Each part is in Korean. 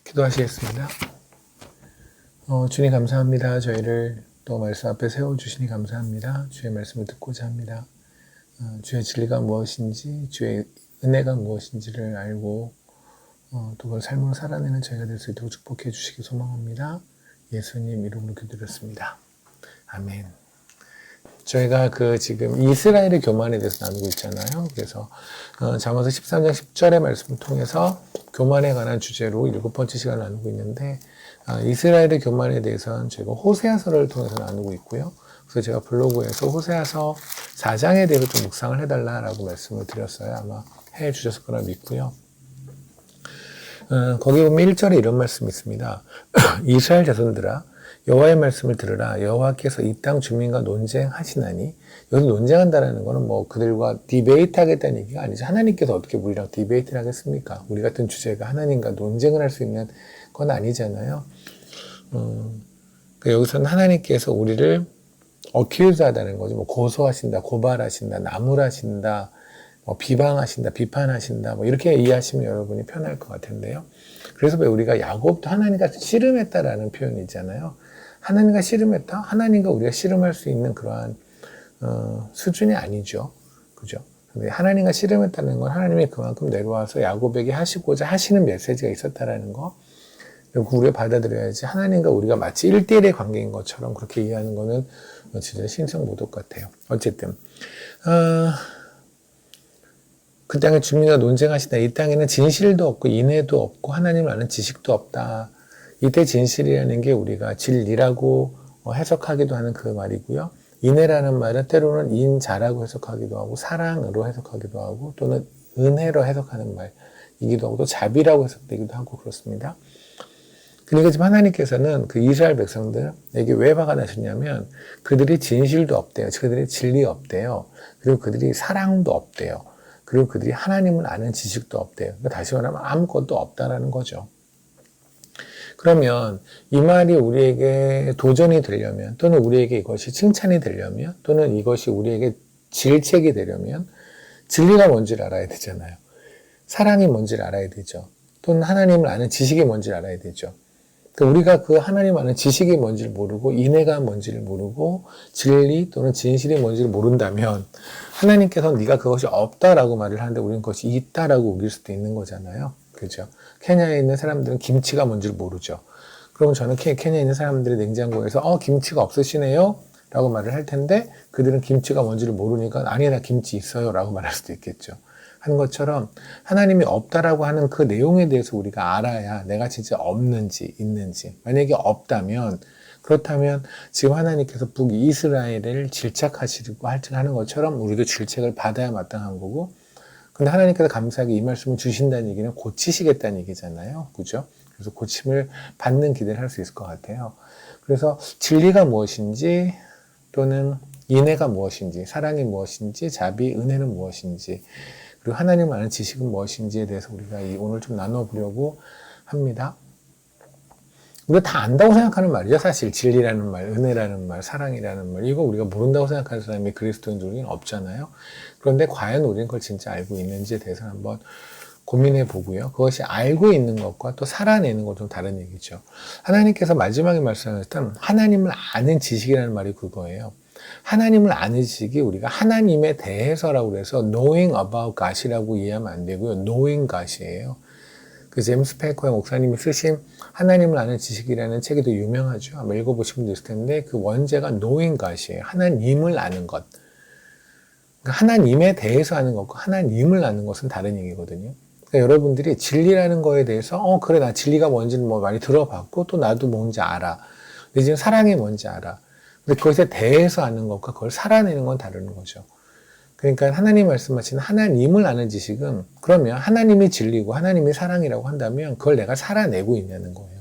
기도하시겠습니다. 주님 감사합니다. 저희를 또 말씀 앞에 세워주시니 감사합니다. 주의 말씀을 듣고자 합니다. 주의 진리가 무엇인지, 주의 은혜가 무엇인지를 알고 또 그걸 삶으로 살아내는 저희가 될 수 있도록 축복해 주시기 소망합니다. 예수님 이름으로 기도드렸습니다. 아멘. 저희가 지금 이스라엘의 교만에 대해서 나누고 있잖아요. 그래서 잠언서 13장 10절의 말씀을 통해서 교만에 관한 주제로 7번째 시간을 나누고 있는데, 이스라엘의 교만에 대해서는 저희가 호세아서를 통해서 나누고 있고요. 그래서 제가 블로그에서 호세아서 4장에 대해서 좀 묵상을 해달라고 말씀을 드렸어요. 아마 해 주셨을 거라 믿고요. 거기 보면 1절에 이런 말씀이 있습니다. 이스라엘 자손들아, 여호와의 말씀을 들으라. 여호와께서 이 땅 주민과 논쟁하시나니, 여기서 논쟁한다라는 거는 그들과 디베이트 하겠다는 얘기가 아니죠. 하나님께서 어떻게 우리랑 디베이트를 하겠습니까? 우리 같은 주제가 하나님과 논쟁을 할 수 있는 건 아니잖아요. 여기서는 하나님께서 우리를 어큐즈 하다는 거죠. 고소하신다, 고발하신다, 나무라신다, 비방하신다, 비판하신다, 이렇게 이해하시면 여러분이 편할 것 같은데요. 그래서 왜 우리가 야곱도 하나님과 씨름했다라는 표현이 있잖아요. 하나님과 씨름했다? 하나님과 우리가 씨름할 수 있는 그러한 수준이 아니죠. 그죠? 근데 하나님과 씨름했다는 건 하나님이 그만큼 내려와서 야곱에게 하시고자 하시는 메시지가 있었다라는 거. 우리가 받아들여야지, 하나님과 우리가 마치 1대1의 관계인 것처럼 그렇게 이해하는 거는 진짜 신성모독 같아요. 어쨌든 그 땅의 주민과 논쟁하시다. 이 땅에는 진실도 없고 인애도 없고 하나님을 아는 지식도 없다. 이때 진실이라는 게 우리가 진리라고 해석하기도 하는 그 말이고요. 인애라는 말은 때로는 인자라고 해석하기도 하고 사랑으로 해석하기도 하고 또는 은혜로 해석하는 말이기도 하고 또 자비라고 해석되기도 하고 그렇습니다. 그러니까 지금 하나님께서는 그 이스라엘 백성들에게 왜 화가 나셨냐면 그들이 진실도 없대요. 그들이 진리 없대요. 그리고 그들이 사랑도 없대요. 그리고 그들이 하나님을 아는 지식도 없대요. 그러니까 다시 말하면 아무것도 없다라는 거죠. 그러면 이 말이 우리에게 도전이 되려면, 또는 우리에게 이것이 칭찬이 되려면, 또는 이것이 우리에게 질책이 되려면 진리가 뭔지를 알아야 되잖아요. 사랑이 뭔지를 알아야 되죠. 또는 하나님을 아는 지식이 뭔지를 알아야 되죠. 우리가 그 하나님 아는 지식이 뭔지를 모르고 인애가 뭔지를 모르고 진리 또는 진실이 뭔지를 모른다면 하나님께서는 네가 그것이 없다라고 말을 하는데 우리는 그것이 있다라고 우길 수도 있는 거잖아요. 그죠? 케냐에 있는 사람들은 김치가 뭔지를 모르죠. 그러면 저는 케냐에 있는 사람들의 냉장고에서 김치가 없으시네요? 라고 말을 할 텐데 그들은 김치가 뭔지를 모르니까 아니 나 김치 있어요 라고 말할 수도 있겠죠. 하는 것처럼 하나님이 없다라고 하는 그 내용에 대해서 우리가 알아야 내가 진짜 없는지 있는지, 만약에 없다면, 그렇다면 지금 하나님께서 북이스라엘을 질책하시려고 하는 것처럼 우리도 질책을 받아야 마땅한 거고, 근데 하나님께서 감사하게 이 말씀을 주신다는 얘기는 고치시겠다는 얘기잖아요. 그죠? 그래서 고침을 받는 기대를 할 수 있을 것 같아요. 그래서 진리가 무엇인지 또는 인애가 무엇인지, 사랑이 무엇인지, 자비, 은혜는 무엇인지, 그리고 하나님 아는 지식은 무엇인지에 대해서 우리가 오늘 좀 나눠보려고 합니다. 우리가 다 안다고 생각하는 말이죠. 사실 진리라는 말, 은혜라는 말, 사랑이라는 말, 이거 우리가 모른다고 생각하는 사람이 그리스도인들은 없잖아요. 그런데 과연 우리는 그걸 진짜 알고 있는지에 대해서 한번 고민해 보고요. 그것이 알고 있는 것과 또 살아내는 것 좀 다른 얘기죠. 하나님께서 마지막에 말씀하셨던 하나님을 아는 지식이라는 말이 그거예요. 하나님을 아는 지식이 우리가 하나님에 대해서라고 해서 knowing about God이라고 이해하면 안 되고요. knowing God이에요. 그 제임스 페이커 목사님이 쓰신 하나님을 아는 지식이라는 책이 더 유명하죠. 아마 읽어보신 분도 있을 텐데 그 원제가 knowing God이에요. 하나님을 아는 것. 그러니까 하나님에 대해서 아는 것과 하나님을 아는 것은 다른 얘기거든요. 그러니까 여러분들이 진리라는 거에 대해서 그래 나 진리가 뭔지는 많이 들어봤고 또 나도 뭔지 알아. 근데 지금 사랑이 뭔지 알아. 근데 그것에 대해서 아는 것과 그걸 살아내는 건 다른 거죠. 그러니까 하나님 말씀하신 하나님을 아는 지식은 그러면 하나님이 진리고 하나님이 사랑이라고 한다면 그걸 내가 살아내고 있냐는 거예요.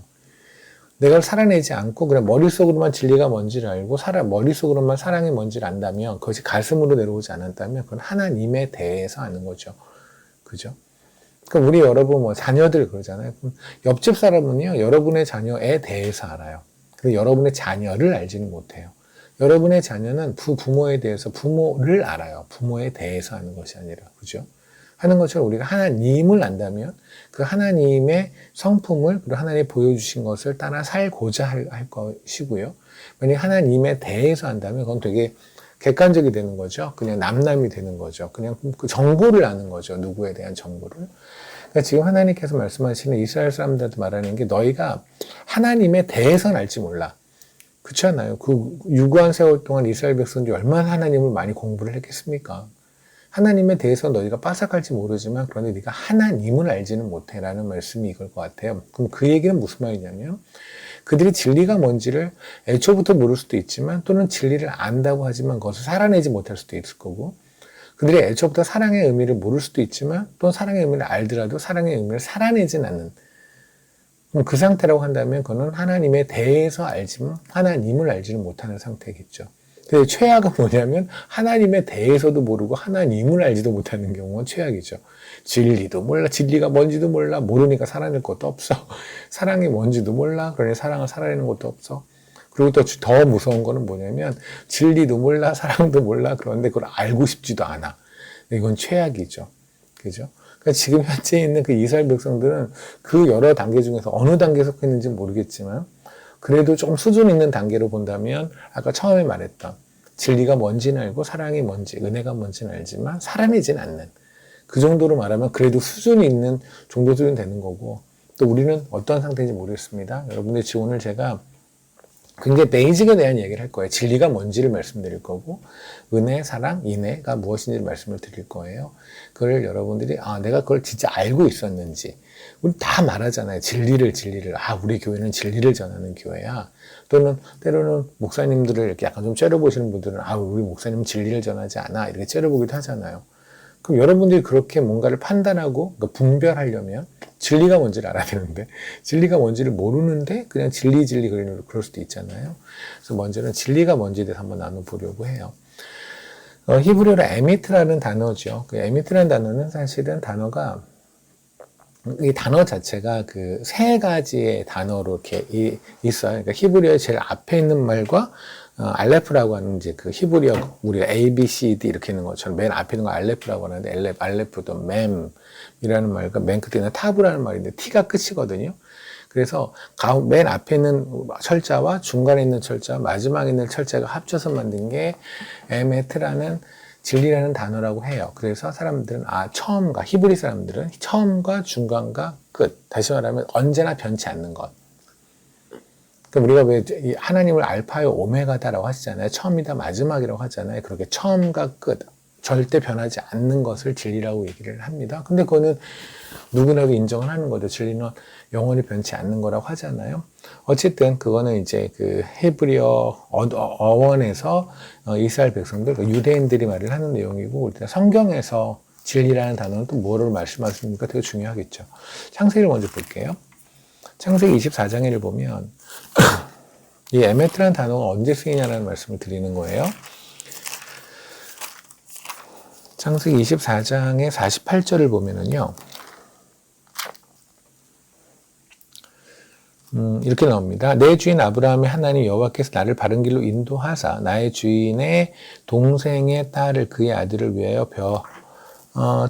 내가 살아내지 않고 그냥 머릿속으로만 진리가 뭔지를 알고 머릿속으로만 사랑이 뭔지를 안다면 그것이 가슴으로 내려오지 않았다면 그건 하나님에 대해서 아는 거죠. 그죠? 그럼 우리 여러분 자녀들 그러잖아요. 그럼 옆집 사람은요 여러분의 자녀에 대해서 알아요. 그리고 여러분의 자녀를 알지는 못해요. 여러분의 자녀는 부모에 대해서 부모를 알아요. 부모에 대해서 아는 것이 아니라. 그죠? 하는 것처럼 우리가 하나님을 안다면 그 하나님의 성품을 그리고 하나님이 보여주신 것을 따라 살고자 할 것이고요. 만약 하나님에 대해서 한다면 그건 되게 객관적이 되는 거죠. 그냥 남남이 되는 거죠. 그냥 그 정보를 아는 거죠. 누구에 대한 정보를. 그러니까 지금 하나님께서 말씀하시는 이스라엘 사람들한테 말하는 게 너희가 하나님에 대해서는 알지 몰라. 그렇지 않아요? 그 유구한 세월 동안 이스라엘 백성들이 얼마나 하나님을 많이 공부를 했겠습니까? 하나님에 대해서 너희가 빠삭할지 모르지만 그런데 네가 하나님을 알지는 못해라는 말씀이 이걸 것 같아요. 그럼 그 얘기는 무슨 말이냐면 그들이 진리가 뭔지를 애초부터 모를 수도 있지만 또는 진리를 안다고 하지만 그것을 살아내지 못할 수도 있을 거고 그들이 애초부터 사랑의 의미를 모를 수도 있지만 또 사랑의 의미를 알더라도 사랑의 의미를 살아내진 않는 그럼 그 상태라고 한다면 그거는 하나님에 대해서 알지만 하나님을 알지는 못하는 상태겠죠. 근데 최악은 뭐냐면 하나님에 대해서도 모르고 하나님을 알지도 못하는 경우는 최악이죠. 진리도 몰라, 진리가 뭔지도 몰라, 모르니까 살아낼 것도 없어. 사랑이 뭔지도 몰라, 그러니 사랑을 살아내는 것도 없어. 그리고 또 더 무서운 거는 뭐냐면 진리도 몰라, 사랑도 몰라, 그런데 그걸 알고 싶지도 않아. 이건 최악이죠. 그죠? 그러니까 지금 현재 있는 그 이스라엘 백성들은 그 여러 단계 중에서 어느 단계에 속했는지 모르겠지만 그래도 조금 수준 있는 단계로 본다면 아까 처음에 말했던 진리가 뭔지는 알고 사랑이 뭔지 은혜가 뭔지는 알지만 살아내진 않는 그 정도로 말하면 그래도 수준이 있는 정도 수준 되는 거고 또 우리는 어떤 상태인지 모르겠습니다. 여러분들 지금 오늘 제가 굉장히 베이직에 대한 얘기를 할 거예요. 진리가 뭔지를 말씀드릴 거고 은혜, 사랑, 인애가 무엇인지를 말씀을 드릴 거예요. 그걸 여러분들이 내가 그걸 진짜 알고 있었는지 우리 다 말하잖아요. 진리를 우리 교회는 진리를 전하는 교회야. 또는 때로는 목사님들을 이렇게 약간 좀 째려보시는 분들은 우리 목사님은 진리를 전하지 않아 이렇게 째려보기도 하잖아요. 그럼 여러분들이 그렇게 뭔가를 판단하고 그러니까 분별하려면 진리가 뭔지를 알아야 되는데 진리가 뭔지를 모르는데 그냥 진리 그럴 수도 있잖아요. 그래서 먼저는 진리가 뭔지에 대해서 한번 나눠보려고 해요. 히브리어로 에미트라는 단어죠. 그 에미트라는 단어는 사실은 단어가 이 단어 자체가 그 세 가지의 단어로 이렇게 있어요. 그러니까 히브리어의 제일 앞에 있는 말과 알레프라고 하는 이제 그 히브리어 우리가 A, B, C, D 이렇게 있는 것처럼 맨 앞에 있는 거 알레프라고 하는데 알레프도 맴이라는 말과 맨 끝에 있는 타브라는 말인데 T가 끝이거든요. 그래서 맨 앞에 있는 철자와 중간에 있는 철자, 마지막에 있는 철자가 합쳐서 만든 게 에메트라는 진리라는 단어라고 해요. 그래서 사람들은 히브리 사람들은 처음과 중간과 끝, 다시 말하면 언제나 변치 않는 것. 그럼 우리가 왜 하나님을 알파요 오메가다라고 하시잖아요. 처음이다 마지막이라고 하잖아요. 그렇게 처음과 끝, 절대 변하지 않는 것을 진리라고 얘기를 합니다. 근데 그거는 누구나도 인정을 하는 거죠. 진리는 영원히 변치 않는 거라고 하잖아요. 어쨌든 그거는 이제 그 히브리어 어원에서 이스라엘 백성들, 유대인들이 말을 하는 내용이고 일단 성경에서 진리라는 단어는 또 뭐를 말씀하십니까? 되게 중요하겠죠. 창세기를 먼저 볼게요. 창세기 24장을 보면 이 에메트라는 단어가 언제 쓰이냐라는 말씀을 드리는 거예요. 창세기 24장의 48절을 보면은요. 이렇게 나옵니다. 내 주인 아브라함의 하나님 여호와께서 나를 바른 길로 인도하사 나의 주인의 동생의 딸을 그의 아들을 위하여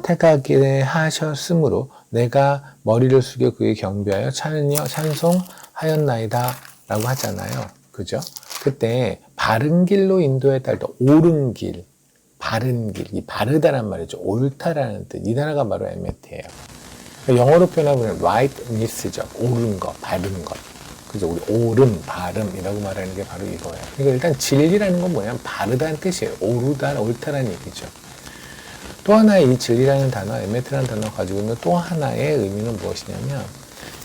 택하게 하셨으므로 내가 머리를 숙여 그의 경배하여 찬송하였나이다 라고 하잖아요. 그죠? 그때 바른 길로 인도했다 할 때 옳은 길, 바른 길, 이 바르다란 말이죠. 옳다라는 뜻. 이 단어가 바로 에메트예요. 영어로 표현하면 rightness죠. 옳은 것, 바른 것. 그죠? 우리 옳음, 바름이라고 말하는 게 바로 이거예요. 그러니까 일단 진리라는 건 뭐냐면 바르다는 뜻이에요. 옳다, 옳다라는 얘기죠. 또 하나의 이 진리라는 단어, 에메트라는 단어가 가지고 있는 또 하나의 의미는 무엇이냐면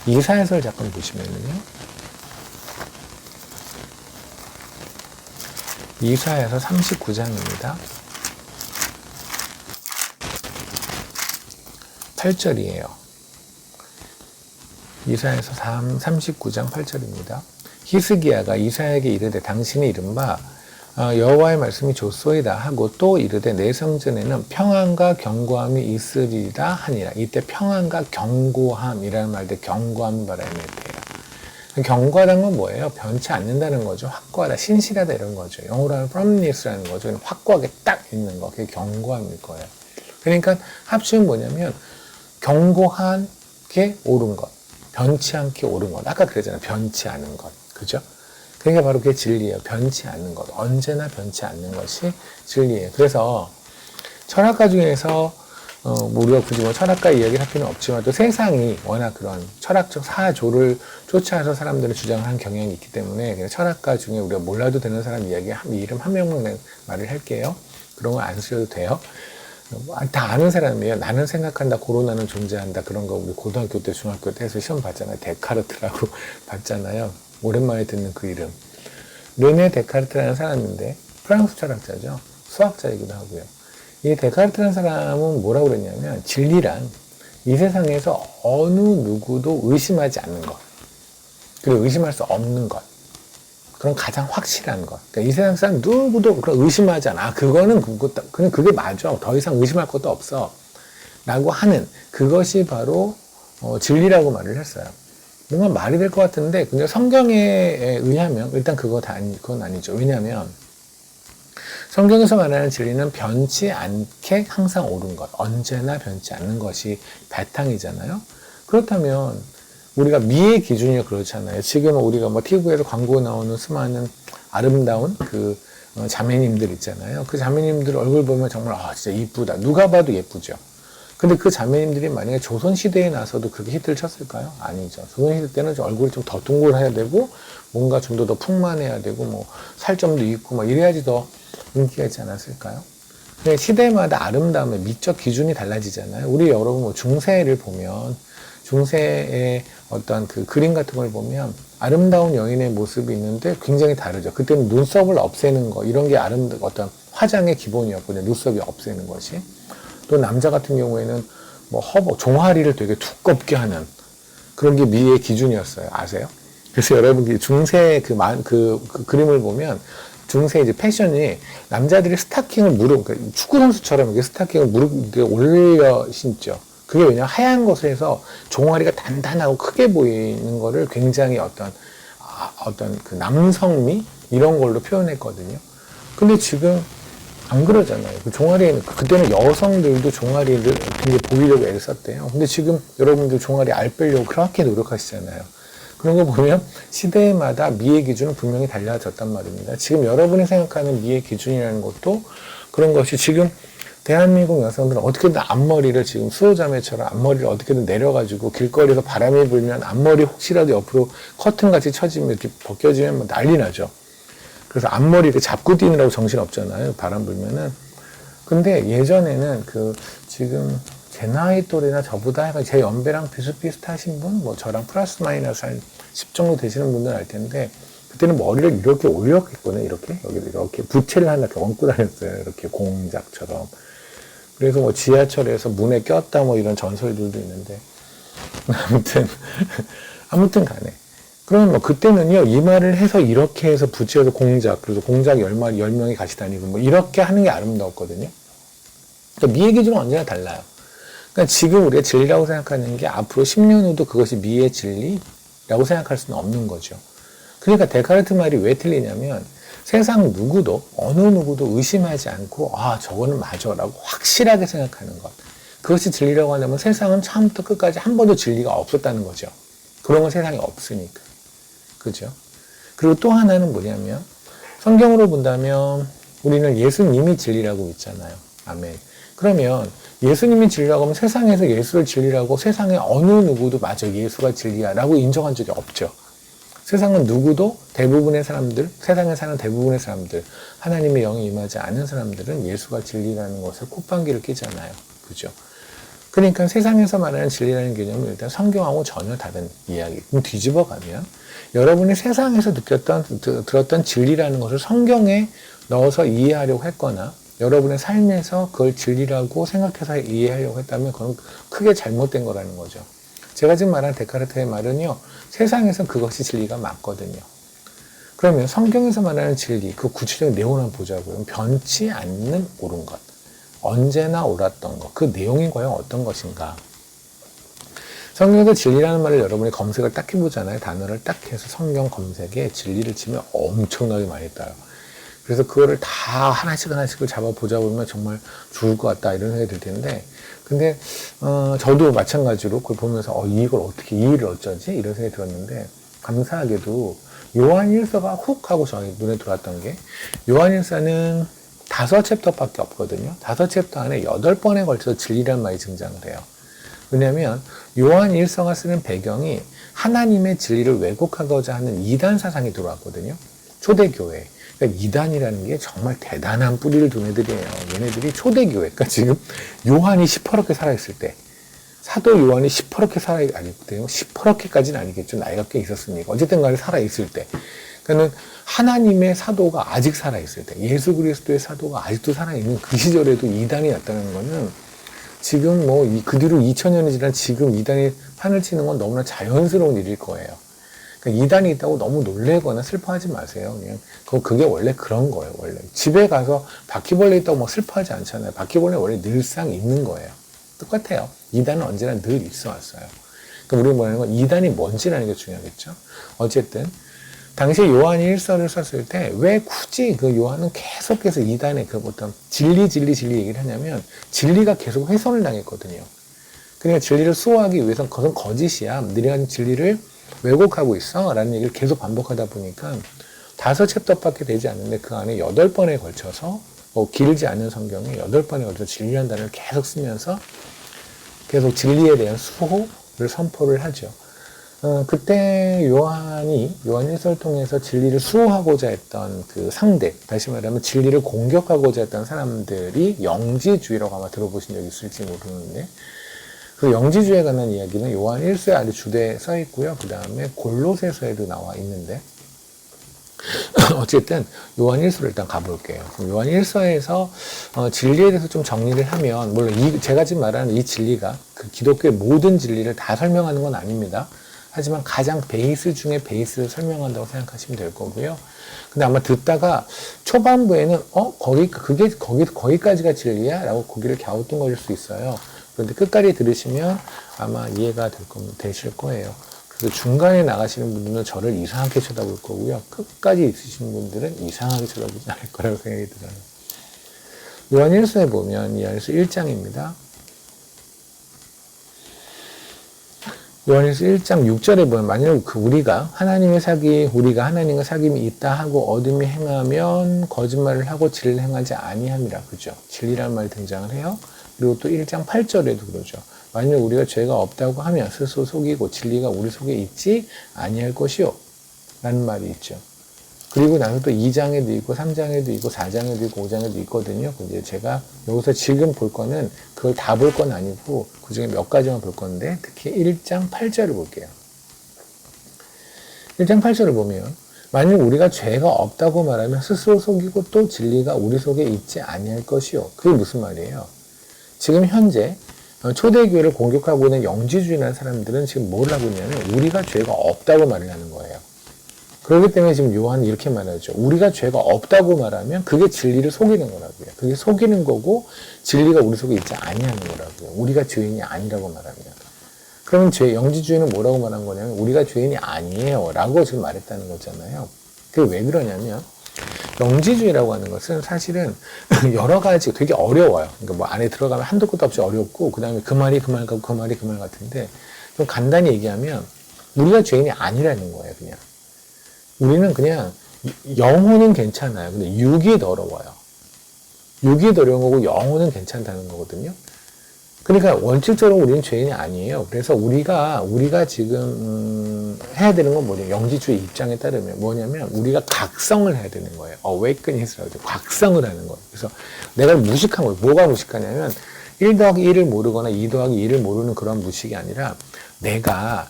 이사야서를 잠깐 보시면은요. 이사야서 39장입니다. 8절이에요. 이사야서 39장 8절입니다. 히스기야가 이사야에게 이르되 당신이 이른바 여호와의 말씀이 좋소이다 하고 또 이르되 내 성전에는 평안과 견고함이 있으리라 하니라. 이때 평안과 견고함이라는 말인데 견고함이 바로 에메트예요. 견고하다는 건 뭐예요? 변치 않는다는 거죠. 확고하다, 신실하다 이런 거죠. 영어로 하면 firmness라는 거죠. 확고하게 딱 있는 거. 그게 견고함일 거예요. 그러니까 합치면 뭐냐면 견고하게 옳은 것, 변치 않게 옳은 것. 아까 그랬잖아요. 변치 않은 것. 그죠? 그게 바로 그게 진리예요. 변치 않는 것. 언제나 변치 않는 것이 진리예요. 그래서 철학가 중에서 뭐 우리가 굳이 뭐 철학가 이야기를 할 필요는 없지만 또 세상이 워낙 그런 철학적 사조를 쫓아서 사람들을 주장하는 경향이 있기 때문에 그냥 철학가 중에 우리가 몰라도 되는 사람 이야기 이름 한 명만 말을 할게요. 그런 거 안 쓰셔도 돼요. 다 아는 사람이에요. 나는 생각한다, 코로나는 존재한다. 그런 거 우리 고등학교 때, 중학교 때 해서 시험 봤잖아요. 데카르트라고 봤잖아요. 오랜만에 듣는 그 이름. 르네 데카르트라는 사람인데 프랑스 철학자죠. 수학자이기도 하고요. 이 데카르트라는 사람은 뭐라고 그랬냐면 진리란 이 세상에서 어느 누구도 의심하지 않는 것, 그리고 의심할 수 없는 것, 그런 가장 확실한 것. 그러니까 이 세상 사람 누구도 그런 의심하지 않아. 아, 그거는 그냥 그게 맞아. 더 이상 의심할 것도 없어. 라고 하는 그것이 바로 진리라고 말을 했어요. 뭔가 말이 될 것 같은데, 근데 성경에 의하면 일단 그건 아니죠. 왜냐하면 성경에서 말하는 진리는 변치 않게 항상 옳은 것, 언제나 변치 않는 것이 바탕이잖아요. 그렇다면 우리가 미의 기준이 그렇잖아요. 지금 우리가 뭐 TV에서 광고 나오는 수많은 아름다운 그 자매님들 있잖아요. 그 자매님들 얼굴 보면 정말 진짜 이쁘다. 누가 봐도 예쁘죠. 근데 그 자매님들이 만약에 조선시대에 나서도 그렇게 히트를 쳤을까요? 아니죠. 조선시대 때는 좀 얼굴이 좀 더 동글해야 되고 뭔가 좀 더 풍만해야 되고 뭐 살점도 있고 뭐 이래야지 더 인기가 있지 않았을까요? 근데 시대마다 아름다움의 미적 기준이 달라지잖아요. 우리 여러분 뭐 중세를 보면 중세의 어떤 그 그림 같은 걸 보면 아름다운 여인의 모습이 있는데 굉장히 다르죠. 그때는 눈썹을 없애는 거 이런 게 어떤 화장의 기본이었거든요. 눈썹이 없애는 것이. 또 남자 같은 경우에는 뭐 종아리를 되게 두껍게 하는 그런 게 미의 기준이었어요. 아세요? 그래서 여러분 중세 그 그림을 보면 중세 이제 패션이 남자들이 스타킹을 그러니까 축구 선수처럼 이렇게 스타킹을 무릎에 올려 신죠. 그게 왜냐면 하얀 것을 해서 종아리가 단단하고 크게 보이는 거를 굉장히 어떤 그 남성미 이런 걸로 표현했거든요. 근데 지금 안 그러잖아요. 그 종아리에는 그때는 여성들도 종아리를 굉장히 보이려고 애를 썼대요. 근데 지금 여러분들 종아리 알 빼려고 그렇게 노력하시잖아요. 그런 거 보면 시대마다 미의 기준은 분명히 달라졌단 말입니다. 지금 여러분이 생각하는 미의 기준이라는 것도 그런 것이 지금 대한민국 여성들은 어떻게든 앞머리를 지금 수호자매처럼 앞머리를 어떻게든 내려가지고 길거리에서 바람이 불면 앞머리 혹시라도 옆으로 커튼같이 쳐지면 이렇게 벗겨지면 뭐 난리 나죠. 그래서 앞머리를 잡고 뛰느라고 정신없잖아요. 바람 불면은. 근데 예전에는 지금 제 나이 또래나 저보다 약간 제 연배랑 비슷비슷하신 분, 뭐 저랑 플러스 마이너스 한 10 정도 되시는 분들은 알 텐데, 그때는 머리를 이렇게 올렸거든요. 이렇게. 여기를 이렇게 부채를 하나 이렇게 얹고 다녔어요. 이렇게 공작처럼. 그래서 뭐 지하철에서 문에 꼈다 뭐 이런 전설들도 있는데. 아무튼 간에. 그러면 뭐 그때는요, 이마를 해서 이렇게 해서 부채에서 공작, 그래서 공작 10명이 같이 다니고 뭐 이렇게 하는 게 아름다웠거든요. 그러니까 미의 기준은 언제나 달라요. 그러니까 지금 우리가 진리라고 생각하는 게 앞으로 10년 후도 그것이 미의 진리라고 생각할 수는 없는 거죠. 그러니까 데카르트 말이 왜 틀리냐면 세상 누구도 어느 누구도 의심하지 않고 저거는 맞아라고 확실하게 생각하는 것. 그것이 진리라고 하려면 세상은 처음부터 끝까지 한 번도 진리가 없었다는 거죠. 그런 건 세상에 없으니까. 그죠? 그리고 또 하나는 뭐냐면 성경으로 본다면 우리는 예수님이 진리라고 믿잖아요. 아멘. 그러면 예수님이 진리라고 하면 세상에서 예수를 진리라고 세상에 어느 누구도 맞아 예수가 진리야 라고 인정한 적이 없죠. 세상은 누구도 대부분의 사람들, 세상에 사는 대부분의 사람들, 하나님의 영이 임하지 않은 사람들은 예수가 진리라는 것을 콧방귀를 끼잖아요. 그죠? 그러니까 세상에서 말하는 진리라는 개념은 일단 성경하고 전혀 다른 이야기. 그럼 뒤집어 가면 여러분이 세상에서 들었던 진리라는 것을 성경에 넣어서 이해하려고 했거나 여러분의 삶에서 그걸 진리라고 생각해서 이해하려고 했다면 그건 크게 잘못된 거라는 거죠. 제가 지금 말한 데카르트의 말은요, 세상에서 그것이 진리가 맞거든요. 그러면 성경에서 말하는 진리, 그 구체적인 내용을 한번 보자고요. 변치 않는 옳은 것, 언제나 옳았던 것, 그 내용이 과연 어떤 것인가. 성경에서 진리라는 말을 여러분이 검색을 딱 해보잖아요. 단어를 딱 해서 성경 검색에 진리를 치면 엄청나게 많이 떠요. 그래서 그거를 다 하나씩을 잡아보자 보면 정말 죽을 것 같다 이런 생각이 들 텐데, 근데 저도 마찬가지로 그걸 보면서 이걸 어떻게 이 일을 어쩌지 이런 생각이 들었는데, 감사하게도 요한일서가 훅 하고 저희 눈에 들어왔던 게, 요한일서는 5챕터밖에 없거든요. 5챕터 안에 8번에 걸쳐서 진리란 말이 등장을 해요. 왜냐하면 요한일서가 쓰는 배경이 하나님의 진리를 왜곡하고자 하는 이단 사상이 들어왔거든요. 초대교회. 그러니까 이단이라는 게 정말 대단한 뿌리를 둔 애들이에요. 얘네들이 초대교회. 그러니까 지금 요한이 시퍼렇게 살아있을 때, 사도 요한이 시퍼렇게 아니거든요. 시퍼렇게까지는 아니겠죠. 나이가 꽤 있었으니까. 어쨌든 간에 살아있을 때. 그러니까는 하나님의 사도가 아직 살아있을 때, 예수 그리스도의 사도가 아직도 살아있는 그 시절에도 이단이 났다는 거는, 지금 그 뒤로 2000년이 지난 지금 이단이 판을 치는 건 너무나 자연스러운 일일 거예요. 그러니까 이단이 있다고 너무 놀래거나 슬퍼하지 마세요. 그냥 그게 원래 그런 거예요. 원래 집에 가서 바퀴벌레 있다고 막 슬퍼하지 않잖아요. 바퀴벌레 원래 늘상 있는 거예요. 똑같아요. 이단은 언제나 늘 있어 왔어요. 그러니까 우리가 뭐라는 건 이단이 뭔지라는 게 중요하겠죠. 어쨌든 당시 요한이 일서를 썼을 때 왜 굳이 그 요한은 계속해서 이단의 그 어떤 진리 얘기를 하냐면, 진리가 계속 훼손을 당했거든요. 그러니까 진리를 수호하기 위해서는 그것은 거짓이야. 너희가 진리를 왜곡하고 있어. 라는 얘기를 계속 반복하다 보니까 5챕터밖에 되지 않는데 그 안에 8번에 걸쳐서, 길지 않은 성경에 8번에 걸쳐서 진리라는 단어를 계속 쓰면서 계속 진리에 대한 수호를 선포를 하죠. 그때 요한일서를 통해서 진리를 수호하고자 했던 그 상대, 다시 말하면 진리를 공격하고자 했던 사람들이 영지주의라고 아마 들어보신 적 있을지 모르는데, 그 영지주의에 관한 이야기는 요한일서에 아주 주되에 써 있고요. 그 다음에 골로새서에도 나와 있는데, 어쨌든 요한일서를 일단 가볼게요. 요한일서에서 진리에 대해서 좀 정리를 하면, 물론 제가 지금 말하는 이 진리가 그 기독교의 모든 진리를 다 설명하는 건 아닙니다. 하지만 가장 베이스 중에 베이스를 설명한다고 생각하시면 될 거고요. 근데 아마 듣다가 초반부에는 거기까지가 진리야? 라고 고개를 갸우뚱거릴 수 있어요. 그런데 끝까지 들으시면 아마 이해가 되실 거예요. 그래서 중간에 나가시는 분들은 저를 이상하게 쳐다볼 거고요. 끝까지 있으신 분들은 이상하게 쳐다보지 않을 거라고 생각이 들어요. 요한일서에 보면 요한일서 1장입니다. 요한일서 1장 6절에 보면, 만약 우리가 하나님과 사귐이 있다 하고 어둠이 행하면 거짓말을 하고 진리를 행하지 아니함이라. 그죠? 진리라는 말이 등장을 해요. 그리고 또 1장 8절에도 그러죠. 만약 우리가 죄가 없다고 하면 스스로 속이고 진리가 우리 속에 있지 아니할 것이요. 라는 말이 있죠. 그리고 나서 또 2장에도 있고 3장에도 있고 4장에도 있고 5장에도 있거든요. 근데 제가 여기서 지금 볼 거는 그걸 다 볼 건 아니고 그 중에 몇 가지만 볼 건데, 특히 1장 8절을 볼게요. 1장 8절을 보면, 만약 우리가 죄가 없다고 말하면 스스로 속이고 또 진리가 우리 속에 있지 아니할 것이요. 그게 무슨 말이에요? 지금 현재 초대교회를 공격하고 있는 영지주의라는 사람들은 지금 뭘 하고 있냐면, 우리가 죄가 없다고 말을 하는 거예요. 그렇기 때문에 지금 요한이 이렇게 말하죠. 우리가 죄가 없다고 말하면 그게 진리를 속이는 거라고요. 그게 속이는 거고 진리가 우리 속에 있지 아니하는 거라고요. 우리가 죄인이 아니라고 말하면. 그러면 영지주의는 뭐라고 말한 거냐면, 우리가 죄인이 아니에요 라고 지금 말했다는 거잖아요. 그게 왜 그러냐면, 영지주의라고 하는 것은 사실은 여러 가지 되게 어려워요. 그러니까 뭐 안에 들어가면 한도 끝도 없이 어렵고, 그 다음에 그 말이 그 말 같고 그 말이 그 말 같은데, 좀 간단히 얘기하면 우리가 죄인이 아니라는 거예요. 그냥 우리는 그냥 영혼은 괜찮아요. 근데 육이 더러워요. 육이 더러운 거고 영혼은 괜찮다는 거거든요. 그러니까 원칙적으로 우리는 죄인이 아니에요. 그래서 우리가 지금 해야 되는 건 뭐냐? 영지주의 입장에 따르면 뭐냐면, 우리가 각성을 해야 되는 거예요. awakenings라고 하죠. 각성을 하는 거예요. 그래서 내가 무식한 거예요. 뭐가 무식하냐면 1 더하기 1을 모르거나 2 더하기 2를 모르는 그런 무식이 아니라, 내가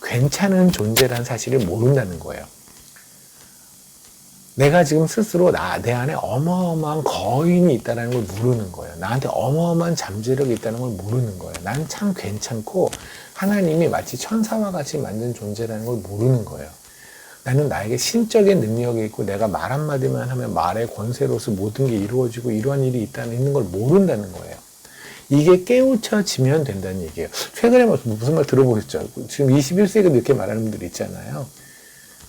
괜찮은 존재라는 사실을 모른다는 거예요. 내가 지금 스스로 내 안에 어마어마한 거인이 있다는 걸 모르는 거예요. 나한테 어마어마한 잠재력이 있다는 걸 모르는 거예요. 나는 참 괜찮고 하나님이 마치 천사와 같이 만든 존재라는 걸 모르는 거예요. 나는 나에게 신적인 능력이 있고 내가 말 한마디만 하면 말의 권세로서 모든 게 이루어지고 이러한 일이 있는 걸 모른다는 거예요. 이게 깨우쳐지면 된다는 얘기예요. 최근에 무슨 말 들어보셨죠? 지금 21세기도 이렇게 말하는 분들이 있잖아요.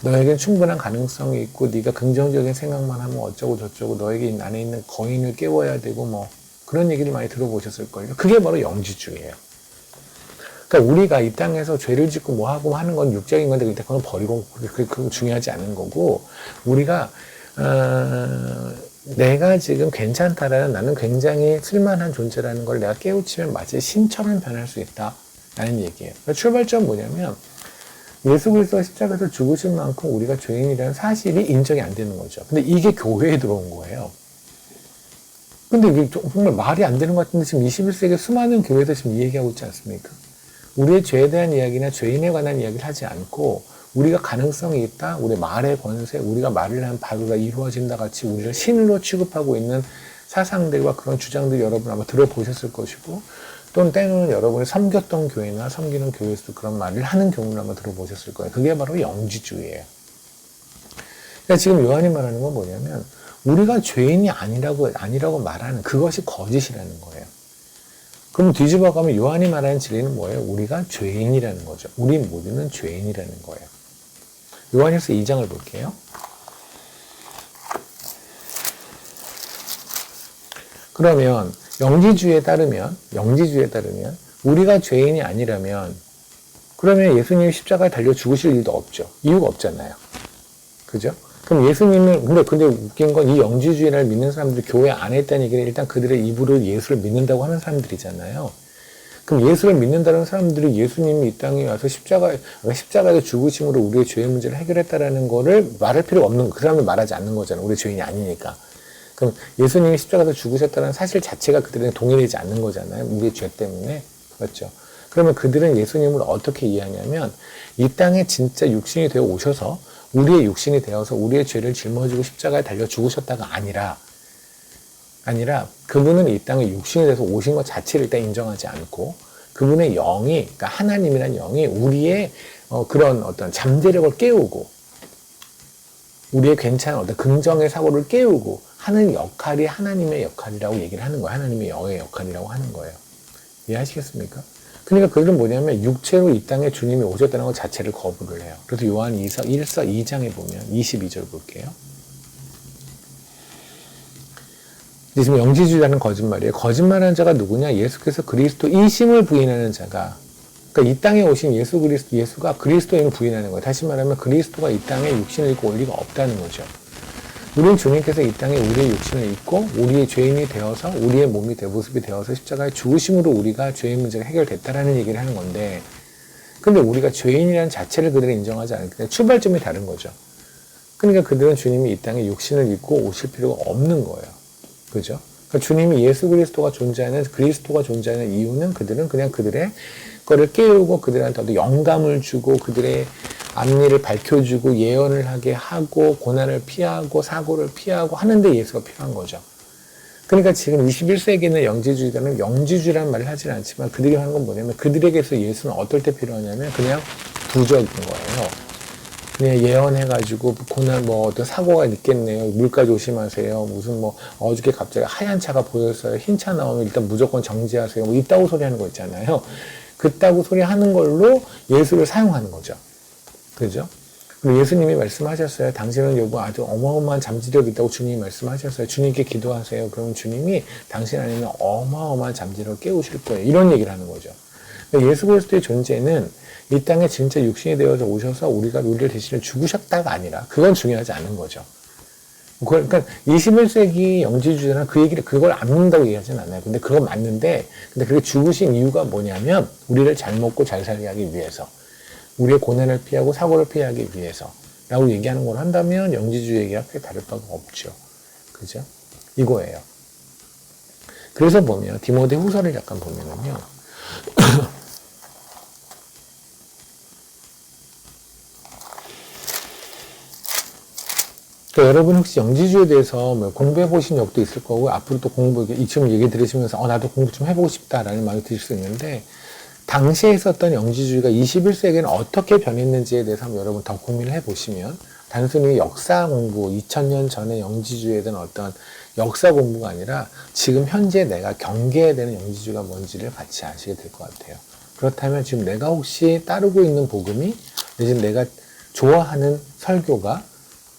너에겐 충분한 가능성이 있고 네가 긍정적인 생각만 하면 어쩌고 저쩌고 너에게 안에 있는 거인을 깨워야 되고 뭐 그런 얘기를 많이 들어보셨을걸요. 그게 바로 영지주의예요. 그러니까 우리가 이 땅에서 죄를 짓고 뭐 하고 하는 건 육적인 건데 그건 버리고 그건 중요하지 않은 거고 우리가 내가 지금 괜찮다라는 나는 굉장히 쓸만한 존재라는 걸 내가 깨우치면 마치 신처럼 변할 수 있다라는 얘기예요. 그러니까 출발점은 뭐냐면 예수 그리스도가 십자가에서 죽으신 만큼 우리가 죄인이라는 사실이 인정이 안 되는 거죠. 근데 이게 교회에 들어온 거예요. 근데 이게 정말 말이 안 되는 것 같은데 지금 21세기 수많은 교회에서 지금 이 얘기하고 있지 않습니까? 우리의 죄에 대한 이야기나 죄인에 관한 이야기를 하지 않고 우리가 가능성이 있다, 우리 말의 권세, 우리가 말을 하면 바로가 이루어진다 같이 우리를 신으로 취급하고 있는 사상들과 그런 주장들이 여러분 아마 들어보셨을 것이고 또는 때로는 여러분이 섬겼던 교회나 섬기는 교회에서도 그런 말을 하는 경우를 아마 들어보셨을 거예요. 그게 바로 영지주의예요. 그러니까 지금 요한이 말하는 건 뭐냐면 우리가 죄인이 아니라고 말하는 그것이 거짓이라는 거예요. 그럼 뒤집어 가면 요한이 말하는 진리는 뭐예요? 우리가 죄인이라는 거죠. 우리 모두는 죄인이라는 거예요. 요한일서 2장을 볼게요. 그러면 영지주의에 따르면 우리가 죄인이 아니라면 그러면 예수님이 십자가에 달려 죽으실 일도 없죠. 이유가 없잖아요. 그죠? 그럼 예수님은 근데 웃긴 건 이 영지주의를 믿는 사람들이 교회 안에 있다는 얘기는 일단 그들의 입으로 예수를 믿는다고 하는 사람들이잖아요. 그럼 예수를 믿는다는 사람들이 예수님이 이 땅에 와서 십자가에서 죽으심으로 우리의 죄의 문제를 해결했다라는 거를 말할 필요가 없는 그 사람은 말하지 않는 거잖아요. 우리 죄인이 아니니까. 그럼 예수님이 십자가에서 죽으셨다는 사실 자체가 그들에게 동의되지 않는 거잖아요. 우리의 죄 때문에. 그렇죠. 그러면 그들은 예수님을 어떻게 이해하냐면 이 땅에 진짜 육신이 되어 오셔서 우리의 육신이 되어서 우리의 죄를 짊어지고 십자가에 달려 죽으셨다가 아니라 그분은 이 땅에 육신이 돼서 오신 것 자체를 일단 인정하지 않고 그분의 영이 그러니까 하나님이란 영이 우리의 그런 어떤 잠재력을 깨우고 우리의 괜찮은 어떤 긍정의 사고를 깨우고 하는 역할이 하나님의 역할이라고 얘기를 하는 거예요. 하나님의 영의 역할이라고 하는 거예요. 이해하시겠습니까? 그러니까 그들은 뭐냐면 육체로 이 땅에 주님이 오셨다는 것 자체를 거부를 해요. 그래서 요한 1서 2장에 보면 22절 볼게요. 지금 영지주의라는 거짓말이에요. 거짓말하는 자가 누구냐? 예수께서 그리스도이심을 부인하는 자가. 그러니까 이 땅에 오신 예수가 그리스도임을 부인하는 거예요. 다시 말하면 그리스도가 이 땅에 육신을 입고 올 리가 없다는 거죠. 우리는 주님께서 이 땅에 우리의 육신을 입고 우리의 죄인이 되어서 우리의 몸이 모습이 되어서 십자가에 죽으심으로 우리가 죄의 문제가 해결됐다라는 얘기를 하는 건데 근데 우리가 죄인이라는 자체를 그들은 인정하지 않기 때문에 출발점이 다른 거죠. 그러니까 그들은 주님이 이 땅에 육신을 입고 오실 필요가 없는 거예요. 그죠? 그러니까 주님이 예수 그리스도가 존재하는 이유는 그들은 그냥 그들의 거를 깨우고 그들한테 어떤 영감을 주고 그들의 앞니를 밝혀주고 예언을 하게 하고 고난을 피하고 사고를 피하고 하는데 예수가 필요한 거죠. 그러니까 지금 21세기는 영지주의라는 말을 하진 않지만 그들이 하는 건 뭐냐면 그들에게서 예수는 어떨 때 필요하냐면 그냥 부적인 거예요. 그냥 예언해가지고 고난 어떤 사고가 있겠네요. 물가 조심하세요. 무슨 어저께 갑자기 하얀 차가 보였어요. 흰 차 나오면 일단 무조건 정지하세요. 이따구 소리 하는 거 있잖아요. 그따구 소리 하는 걸로 예수를 사용하는 거죠. 그죠? 그리고 예수님이 말씀하셨어요. 당신은 여보 아주 어마어마한 잠재력이 있다고 주님이 말씀하셨어요. 주님께 기도하세요. 그러면 주님이 당신 안에 있는 어마어마한 잠재력을 깨우실 거예요. 이런 얘기를 하는 거죠. 예수 그리스도의 존재는 이 땅에 진짜 육신이 되어서 오셔서 우리를 대신에 죽으셨다가 아니라 그건 중요하지 않은 거죠. 그러니까 21세기 영지주의자는 그걸 안 믿는다고 얘기하진 않아요. 근데 그건 맞는데 근데 그게 죽으신 이유가 뭐냐면 우리를 잘 먹고 잘 살게 하기 위해서 우리의 고난을 피하고 사고를 피하기 위해서 라고 얘기하는 걸 한다면 영지주의 얘기가 크게 다를 바가 없죠. 그죠? 이거예요. 그래서 보면 디모데 후서를 약간 보면은요. 그러니까 여러분 혹시 영지주의에 대해서 공부해 보신 적도 있을 거고 앞으로 또 지금 얘기 들으시면서 나도 공부 좀 해보고 싶다라는 마음이 드실 수 있는데 당시에 있었던 영지주의가 21세기에는 어떻게 변했는지에 대해서 한번 여러분 더 고민을 해보시면 단순히 역사 공부, 2000년 전에 영지주의에 대한 어떤 역사 공부가 아니라 지금 현재 내가 경계해야 되는 영지주의가 뭔지를 같이 아시게 될 것 같아요. 그렇다면 지금 내가 혹시 따르고 있는 복음이 내가 좋아하는 설교가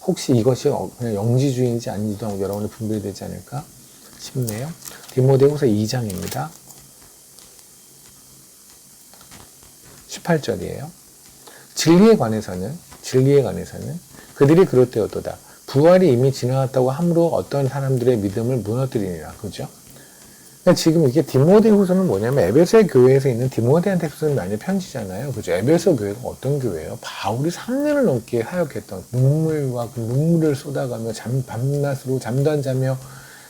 혹시 이것이 그냥 영지주의인지 아닌지도 여러분이 분별이 되지 않을까 싶네요. 디모데후서 2장입니다. 18절이에요. 진리에 관해서는 그들이 그렇되었도다. 부활이 이미 지나갔다고 함으로 어떤 사람들의 믿음을 무너뜨리니라. 그죠? 그러니까 지금 이게 디모데후서는 뭐냐면 에베소의 교회에서 있는 디모데한테 쓰는 많이 편지잖아요. 그죠? 에베소 교회가 어떤 교회예요? 바울이 3년을 넘게 사역했던 눈물과 그 눈물을 쏟아가며 밤낮으로 잠도 안 자며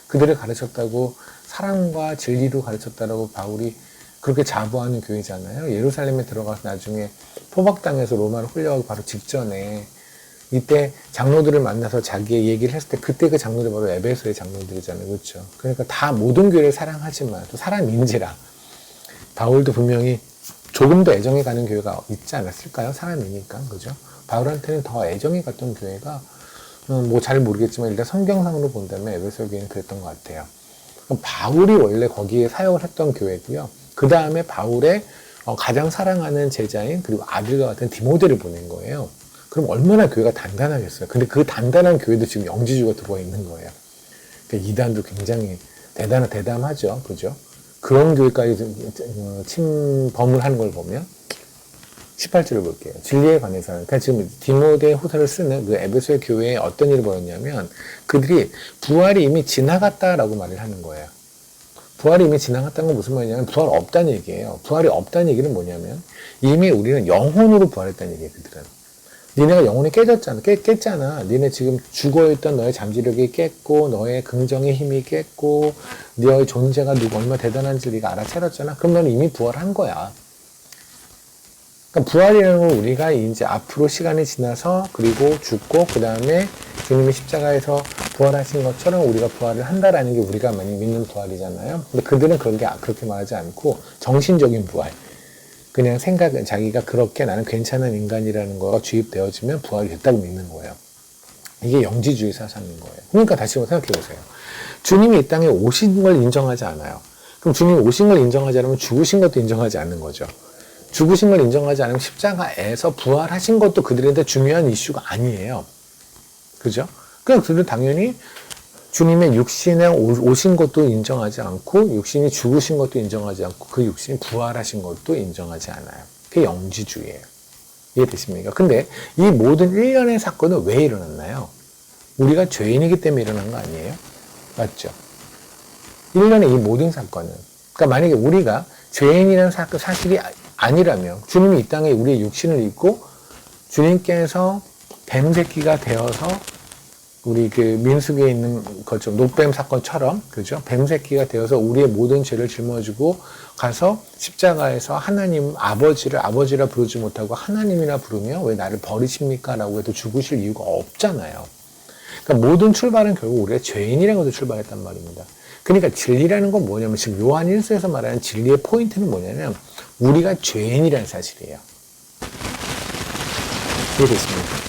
그들을 가르쳤다고 사랑과 진리로 가르쳤다라고 바울이 그렇게 자부하는 교회잖아요. 예루살렘에 들어가서 나중에 포박당해서 로마로 끌려가고 바로 직전에 이때 장로들을 만나서 자기의 얘기를 했을 때 그때 그 장로들 바로 에베소의 장로들이잖아요. 그렇죠? 그러니까 다 모든 교회를 사랑하지만 또 사람인지라 바울도 분명히 조금 더 애정이 가는 교회가 있지 않았을까요? 사람이니까. 그죠? 바울한테는 더 애정이 갔던 교회가 뭐 잘 모르겠지만 일단 성경상으로 본다면 에베소 교회는 그랬던 것 같아요. 바울이 원래 거기에 사역을 했던 교회고요. 그 다음에 바울의 가장 사랑하는 제자인 그리고 아들과 같은 디모데를 보낸 거예요. 그럼 얼마나 교회가 단단하겠어요. 근데 그 단단한 교회도 지금 영지주가 들어와 있는 거예요. 그러니까 이단도 굉장히 대담하죠. 그죠? 그런 교회까지 침범을 하는 걸 보면 18절을 볼게요. 진리에 관해서는 그러니까 지금 디모데 후서를 쓰는 그 에베소의 교회에 어떤 일이 벌어졌냐면 그들이 부활이 이미 지나갔다라고 말을 하는 거예요. 부활이 이미 지나갔다는 건 무슨 말이냐면 부활 없다는 얘기예요. 부활이 없다는 얘기는 뭐냐면 이미 우리는 영혼으로 부활했다는 얘기예요. 그들은. 니네가 영혼이 깼잖아. 니네 지금 죽어있던 너의 잠재력이 깼고 너의 긍정의 힘이 깼고 너의 존재가 얼마나 대단한지 네가 알아차렸잖아. 그럼 너는 이미 부활한 거야. 그러니까 부활이라는 걸 우리가 이제 앞으로 시간이 지나서 그리고 죽고 그 다음에 주님이 십자가에서 부활하신 것처럼 우리가 부활을 한다라는 게 우리가 많이 믿는 부활이잖아요. 근데 그들은 그렇게 말하지 않고 정신적인 부활. 그냥 자기가 그렇게 나는 괜찮은 인간이라는 거가 주입되어지면 부활이 됐다고 믿는 거예요. 이게 영지주의 사상인 거예요. 그러니까 다시 한번 생각해 보세요. 주님이 이 땅에 오신 걸 인정하지 않아요. 그럼 주님이 오신 걸 인정하지 않으면 죽으신 것도 인정하지 않는 거죠. 죽으신 걸 인정하지 않으면 십자가에서 부활하신 것도 그들한테 중요한 이슈가 아니에요. 그죠? 그럼 그들은 당연히 주님의 육신에 오신 것도 인정하지 않고 육신이 죽으신 것도 인정하지 않고 그 육신이 부활하신 것도 인정하지 않아요. 그게 영지주의예요. 이해되십니까? 근데 이 모든 일련의 사건은 왜 일어났나요? 우리가 죄인이기 때문에 일어난 거 아니에요? 맞죠? 일련의 이 모든 사건은 그러니까 만약에 우리가 죄인이라는 사실이 아니라면 주님이 이 땅에 우리의 육신을 입고 주님께서 뱀새끼가 되어서 우리 그 민수기에 있는 것처럼 녹뱀 사건처럼 그죠? 뱀새끼가 되어서 우리의 모든 죄를 짊어지고 가서 십자가에서 하나님 아버지라 부르지 못하고 하나님이라 부르며 왜 나를 버리십니까? 라고 해도 죽으실 이유가 없잖아요. 그러니까 모든 출발은 결국 우리가 죄인이라는 것을 출발했단 말입니다. 그러니까 진리라는 건 뭐냐면 지금 요한 1서에서 말하는 진리의 포인트는 뭐냐면 우리가 죄인이라는 사실이에요. 이해됐습니까?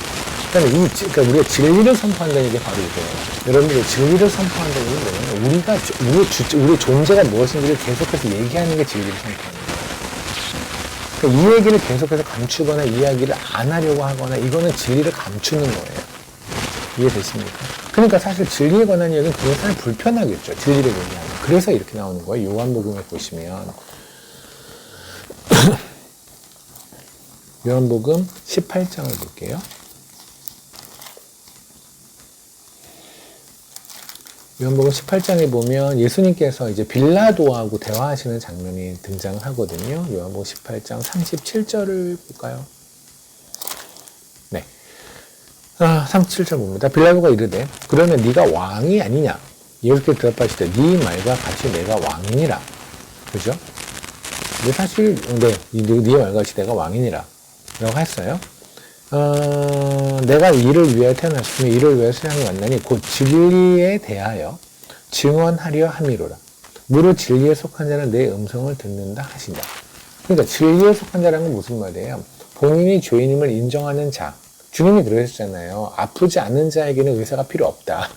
그러니까 우리가 진리를 선포한다는 게 바로 이거예요. 여러분들이 진리를 선포한다는 게 뭐냐면 우리의 존재가 무엇인지를 계속해서 얘기하는 게 진리를 선포하는 거예요. 그러니까 이 얘기를 계속해서 감추거나 이야기를 안 하려고 하거나 이거는 진리를 감추는 거예요. 이해되십니까? 그러니까 사실 진리에 관한 이야기는 그런 사람이 불편하겠죠. 진리를 얘기하면. 그래서 이렇게 나오는 거예요. 요한복음에 보시면 요한복음 18장을 볼게요. 요한복음 18장에 보면 예수님께서 이제 빌라도하고 대화하시는 장면이 등장을 하거든요. 요한복음 18장 37절을 볼까요? 네. 37절 봅니다. 빌라도가 이르되 그러면 네가 왕이 아니냐? 예수께서 대답하시되 네 말과 같이 내가 왕이니라. 그죠? 근데 사실 네 말과 같이 내가 왕이니라 라고 했어요. 내가 이를 위하여 태어났으며 이를 위하여 세상에 왔나니 곧 진리에 대하여 증언하려 함이로라. 무릇 진리에 속한 자는 내 음성을 듣는다 하신다. 그러니까 진리에 속한 자라는 건 무슨 말이에요? 본인이 죄인임을 인정하는 자. 주님이 그러셨잖아요. 아프지 않은 자에게는 의사가 필요 없다.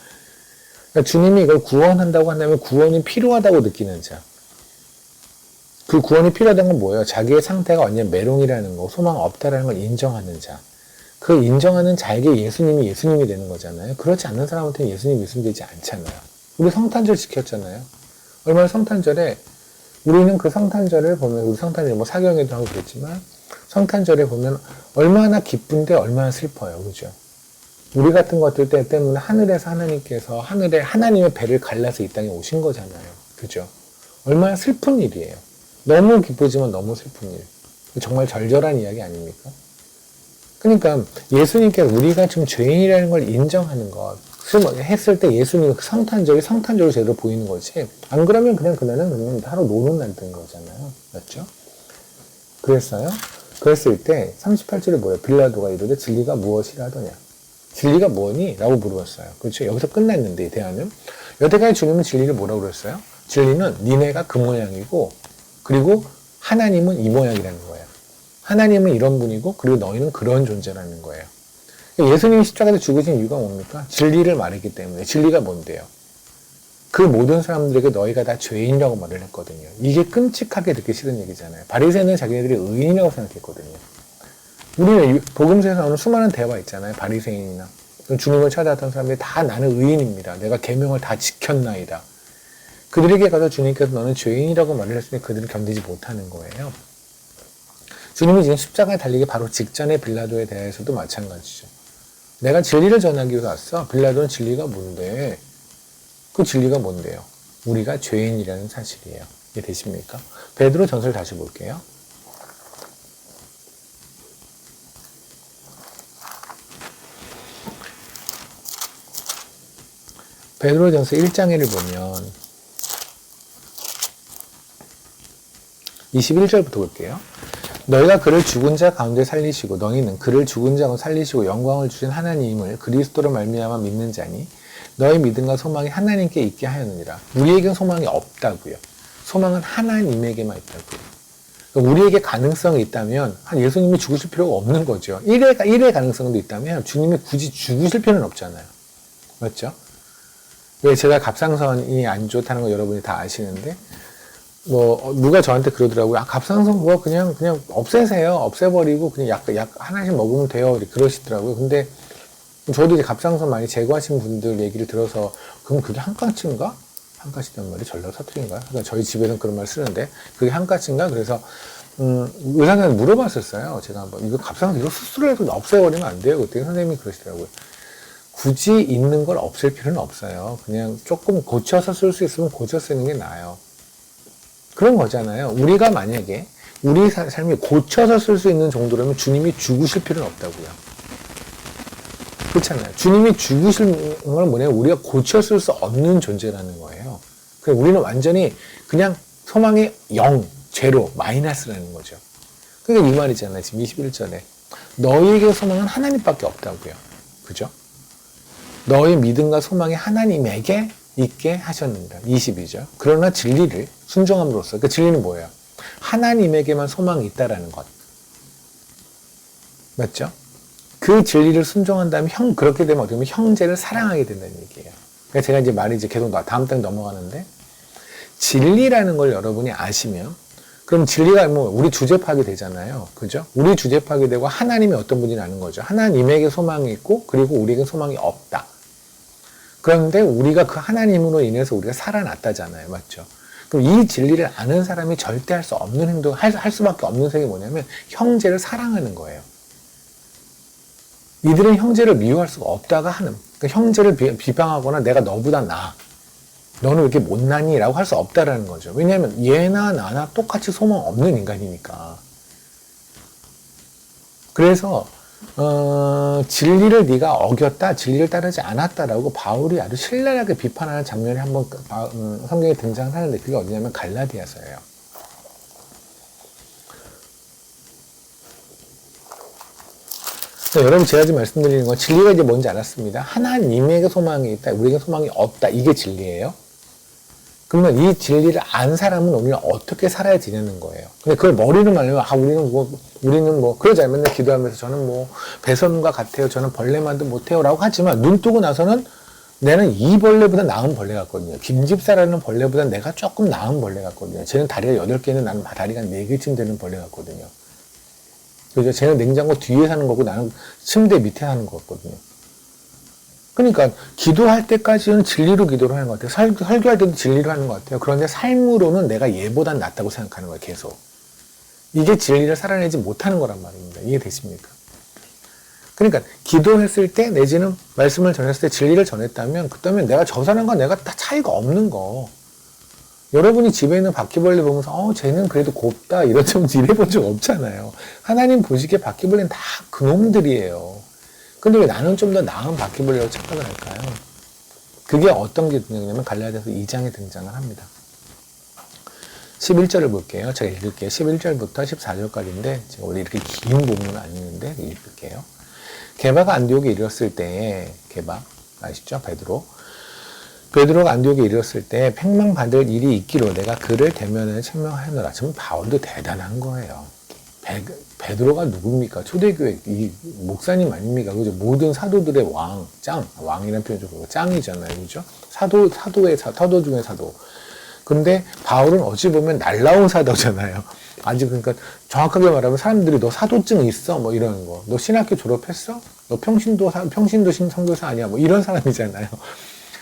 그러니까 주님이 이걸 구원한다고 한다면 구원이 필요하다고 느끼는 자. 그 구원이 필요하다는 건 뭐예요? 자기의 상태가 완전 메롱이라는 거, 소망 없다라는 걸 인정하는 자. 그 인정하는 자에게 예수님이 예수님이 되는 거잖아요. 그렇지 않는 사람한테는 예수님이 예수님 되지 않잖아요. 우리 성탄절 지켰잖아요. 얼마나 성탄절에 우리는 그 성탄절을 보면 우리 성탄절 뭐 사경에도 하고 그랬지만 성탄절에 보면 얼마나 기쁜데 얼마나 슬퍼요. 그죠? 우리 같은 것들 때문에 하늘에서 하나님께서 하늘에 하나님의 배를 갈라서 이 땅에 오신 거잖아요. 그죠? 얼마나 슬픈 일이에요. 너무 기쁘지만 너무 슬픈 일. 정말 절절한 이야기 아닙니까? 그러니까 예수님께서 우리가 좀 죄인이라는 걸 인정하는 것을 했을 때 예수님은 그 성탄절이 성탄절로 제대로 보이는 거지. 안 그러면 그냥 그날은 그냥 하루 노는 날인 거잖아요. 맞죠? 그랬어요? 그랬을 때 38절에 뭐예요? 빌라도가 이르되 진리가 무엇이라 하더냐? 진리가 뭐니? 라고 물어봤어요. 그렇죠? 여기서 끝났는데 이 대화는. 여태까지 주님은 진리를 뭐라고 그랬어요? 진리는 니네가 그 모양이고 그리고 하나님은 이 모양이라는 거예요. 하나님은 이런 분이고 그리고 너희는 그런 존재라는 거예요. 예수님이 십자가에서 죽으신 이유가 뭡니까? 진리를 말했기 때문에. 진리가 뭔데요? 그 모든 사람들에게 너희가 다 죄인이라고 말을 했거든요. 이게 끔찍하게 듣기 싫은 얘기잖아요. 바리새인은 자기네들이 의인이라고 생각했거든요. 우리는 복음서에서 나오는 수많은 대화 있잖아요. 바리새인이나 주님을 찾아왔던 사람들이 다 나는 의인입니다. 내가 계명을 다 지켰나이다. 그들에게 가서 주님께서 너는 죄인이라고 말을 했으니 그들은 견디지 못하는 거예요. 주님이 지금 십자가에 달리기 바로 직전의 빌라도에 대해서도 마찬가지죠. 내가 진리를 전하기 위해서 왔어. 빌라도는 진리가 뭔데? 그 진리가 뭔데요? 우리가 죄인이라는 사실이에요. 이게 되십니까? 베드로 전설 다시 볼게요. 베드로전서 1장에를 보면 21절부터 볼게요. 너희가 그를 죽은 자 가운데 살리시고 너희는 그를 죽은 자 가운데 살리시고 영광을 주신 하나님을 그리스도로 말미암아 믿는 자니 너희 믿음과 소망이 하나님께 있게 하였느니라. 우리에겐 소망이 없다고요. 소망은 하나님에게만 있다고요. 그러니까 우리에게 가능성이 있다면 예수님이 죽으실 필요가 없는 거죠. 1의 가능성도 있다면 주님이 굳이 죽으실 필요는 없잖아요. 맞죠? 왜 제가 갑상선이 안 좋다는 거 여러분이 다 아시는데 누가 저한테 그러더라고요. 갑상선 그냥 없애세요. 없애버리고 그냥 약 하나씩 먹으면 돼요. 그러시더라고요. 근데 저도 이제 갑상선 많이 제거하신 분들 얘기를 들어서 그럼 그게 한가치인가? 한가치란 말이 전라도 사투리인가요? 그러니까 저희 집에서는 그런 말 쓰는데 그게 한가치인가? 그래서 의사한테 물어봤었어요. 제가 한번 이거 갑상선 이거 수술해서 없애버리면 안 돼요. 그때 선생님이 그러시더라고요. 굳이 있는 걸 없앨 필요는 없어요. 그냥 조금 고쳐서 쓸 수 있으면 고쳐 쓰는 게 나아요. 그런 거잖아요. 우리가 만약에 우리 삶이 고쳐서 쓸 수 있는 정도라면 주님이 죽으실 필요는 없다고요. 그렇잖아요. 주님이 죽으실 건 뭐냐면 우리가 고쳐 쓸 수 없는 존재라는 거예요. 그러니까 우리는 완전히 그냥 소망의 0, 제로, 마이너스라는 거죠. 그러니까 이 말이잖아요. 지금 21절에. 너희에게 소망은 하나님밖에 없다고요. 그죠? 너희 믿음과 소망이 하나님에게 있게 하셨느니라. 22절. 그러나 진리를 순종함으로써. 그 진리는 뭐예요? 하나님에게만 소망이 있다라는 것. 맞죠? 그 진리를 순종한다면 그렇게 되면 어떻게 보면 형제를 사랑하게 된다는 얘기예요. 그러니까 제가 이제 말이 이제 계속 다음 장 넘어가는데 진리라는 걸 여러분이 아시면 그럼 진리가 우리 주제 파악이 되잖아요. 그죠? 우리 주제 파악이 되고 하나님이 어떤 분인지 아는 거죠. 하나님에게 소망이 있고 그리고 우리에게 소망이 없다. 그런데 우리가 그 하나님으로 인해서 우리가 살아났다잖아요. 맞죠? 그럼 이 진리를 아는 사람이 절대 할 수 없는 행동, 할 수밖에 없는 생각이 뭐냐면 형제를 사랑하는 거예요. 이들은 형제를 미워할 수가 없다가 하는. 그러니까 형제를 비방하거나 내가 너보다 나아. 너는 왜 이렇게 못나니? 라고 할 수 없다라는 거죠. 왜냐하면 얘나 나나 똑같이 소망 없는 인간이니까. 그래서 진리를 네가 어겼다, 진리를 따르지 않았다라고 바울이 아주 신랄하게 비판하는 장면이 한번 성경에 등장하는데 그게 어디냐면 갈라디아서예요. 여러분 제가 지금 말씀드리는 건 진리가 이제 뭔지 알았습니다. 하나님에게 소망이 있다, 우리에게 소망이 없다. 이게 진리예요. 그러면 이 진리를 안 사람은 우리는 어떻게 살아야 되냐는 거예요. 근데 그걸 머리로 말하면 우리는 그러지 않으면 맨날 기도하면서 저는 배설물과 같아요. 저는 벌레만도 못해요. 라고 하지만 눈 뜨고 나서는 나는 이 벌레보다 나은 벌레 같거든요. 김집사라는 벌레보다 내가 조금 나은 벌레 같거든요. 쟤는 다리가 8개는 나는 다리가 4개쯤 되는 벌레 같거든요. 그죠? 쟤는 냉장고 뒤에 사는 거고 나는 침대 밑에 사는 거거든요. 그러니까 기도할 때까지는 진리로 기도를 하는 것 같아요. 설교할 때도 진리로 하는 것 같아요. 그런데 삶으로는 내가 얘보단 낫다고 생각하는 거예요. 계속. 이게 진리를 살아내지 못하는 거란 말입니다. 이해되십니까? 그러니까 기도했을 때 내지는 말씀을 전했을 때 진리를 전했다면 그다음에 내가 저 사람과 내가 다 차이가 없는 거. 여러분이 집에 있는 바퀴벌레 보면서 쟤는 그래도 곱다 이런 좀 일해본 적 없잖아요. 하나님 보시기에 바퀴벌레는 다 그놈들이에요. 근데 왜 나는 좀 더 나은 바퀴벌레라고 착각을 할까요? 그게 어떤 게 등장하냐면 갈라디아서 2장에 등장을 합니다. 11절을 볼게요. 제가 읽을게요. 11절부터 14절까지인데 제가 원래 이렇게 긴 본문은 아니는데 읽을게요. 게바가 안디옥에 이르렀을 때에 게바 아시죠? 베드로가 안디옥에 이르렀을 때 팽망받을 일이 있기로 내가 그를 대면에 책망하였노라. 지금 바울도 대단한 거예요. 베드로가 누굽니까? 초대교회 이 목사님 아닙니까? 그죠? 모든 사도들의 왕이라는 표현 좀 짱이잖아요. 그죠? 사도 중에 사도. 근데 바울은 어찌 보면 날라온 사도잖아요. 아직 그러니까 정확하게 말하면 사람들이 너 사도증 있어? 뭐 이러는 거. 너 신학교 졸업했어? 너 평신도 선교사 아니야? 뭐 이런 사람이잖아요.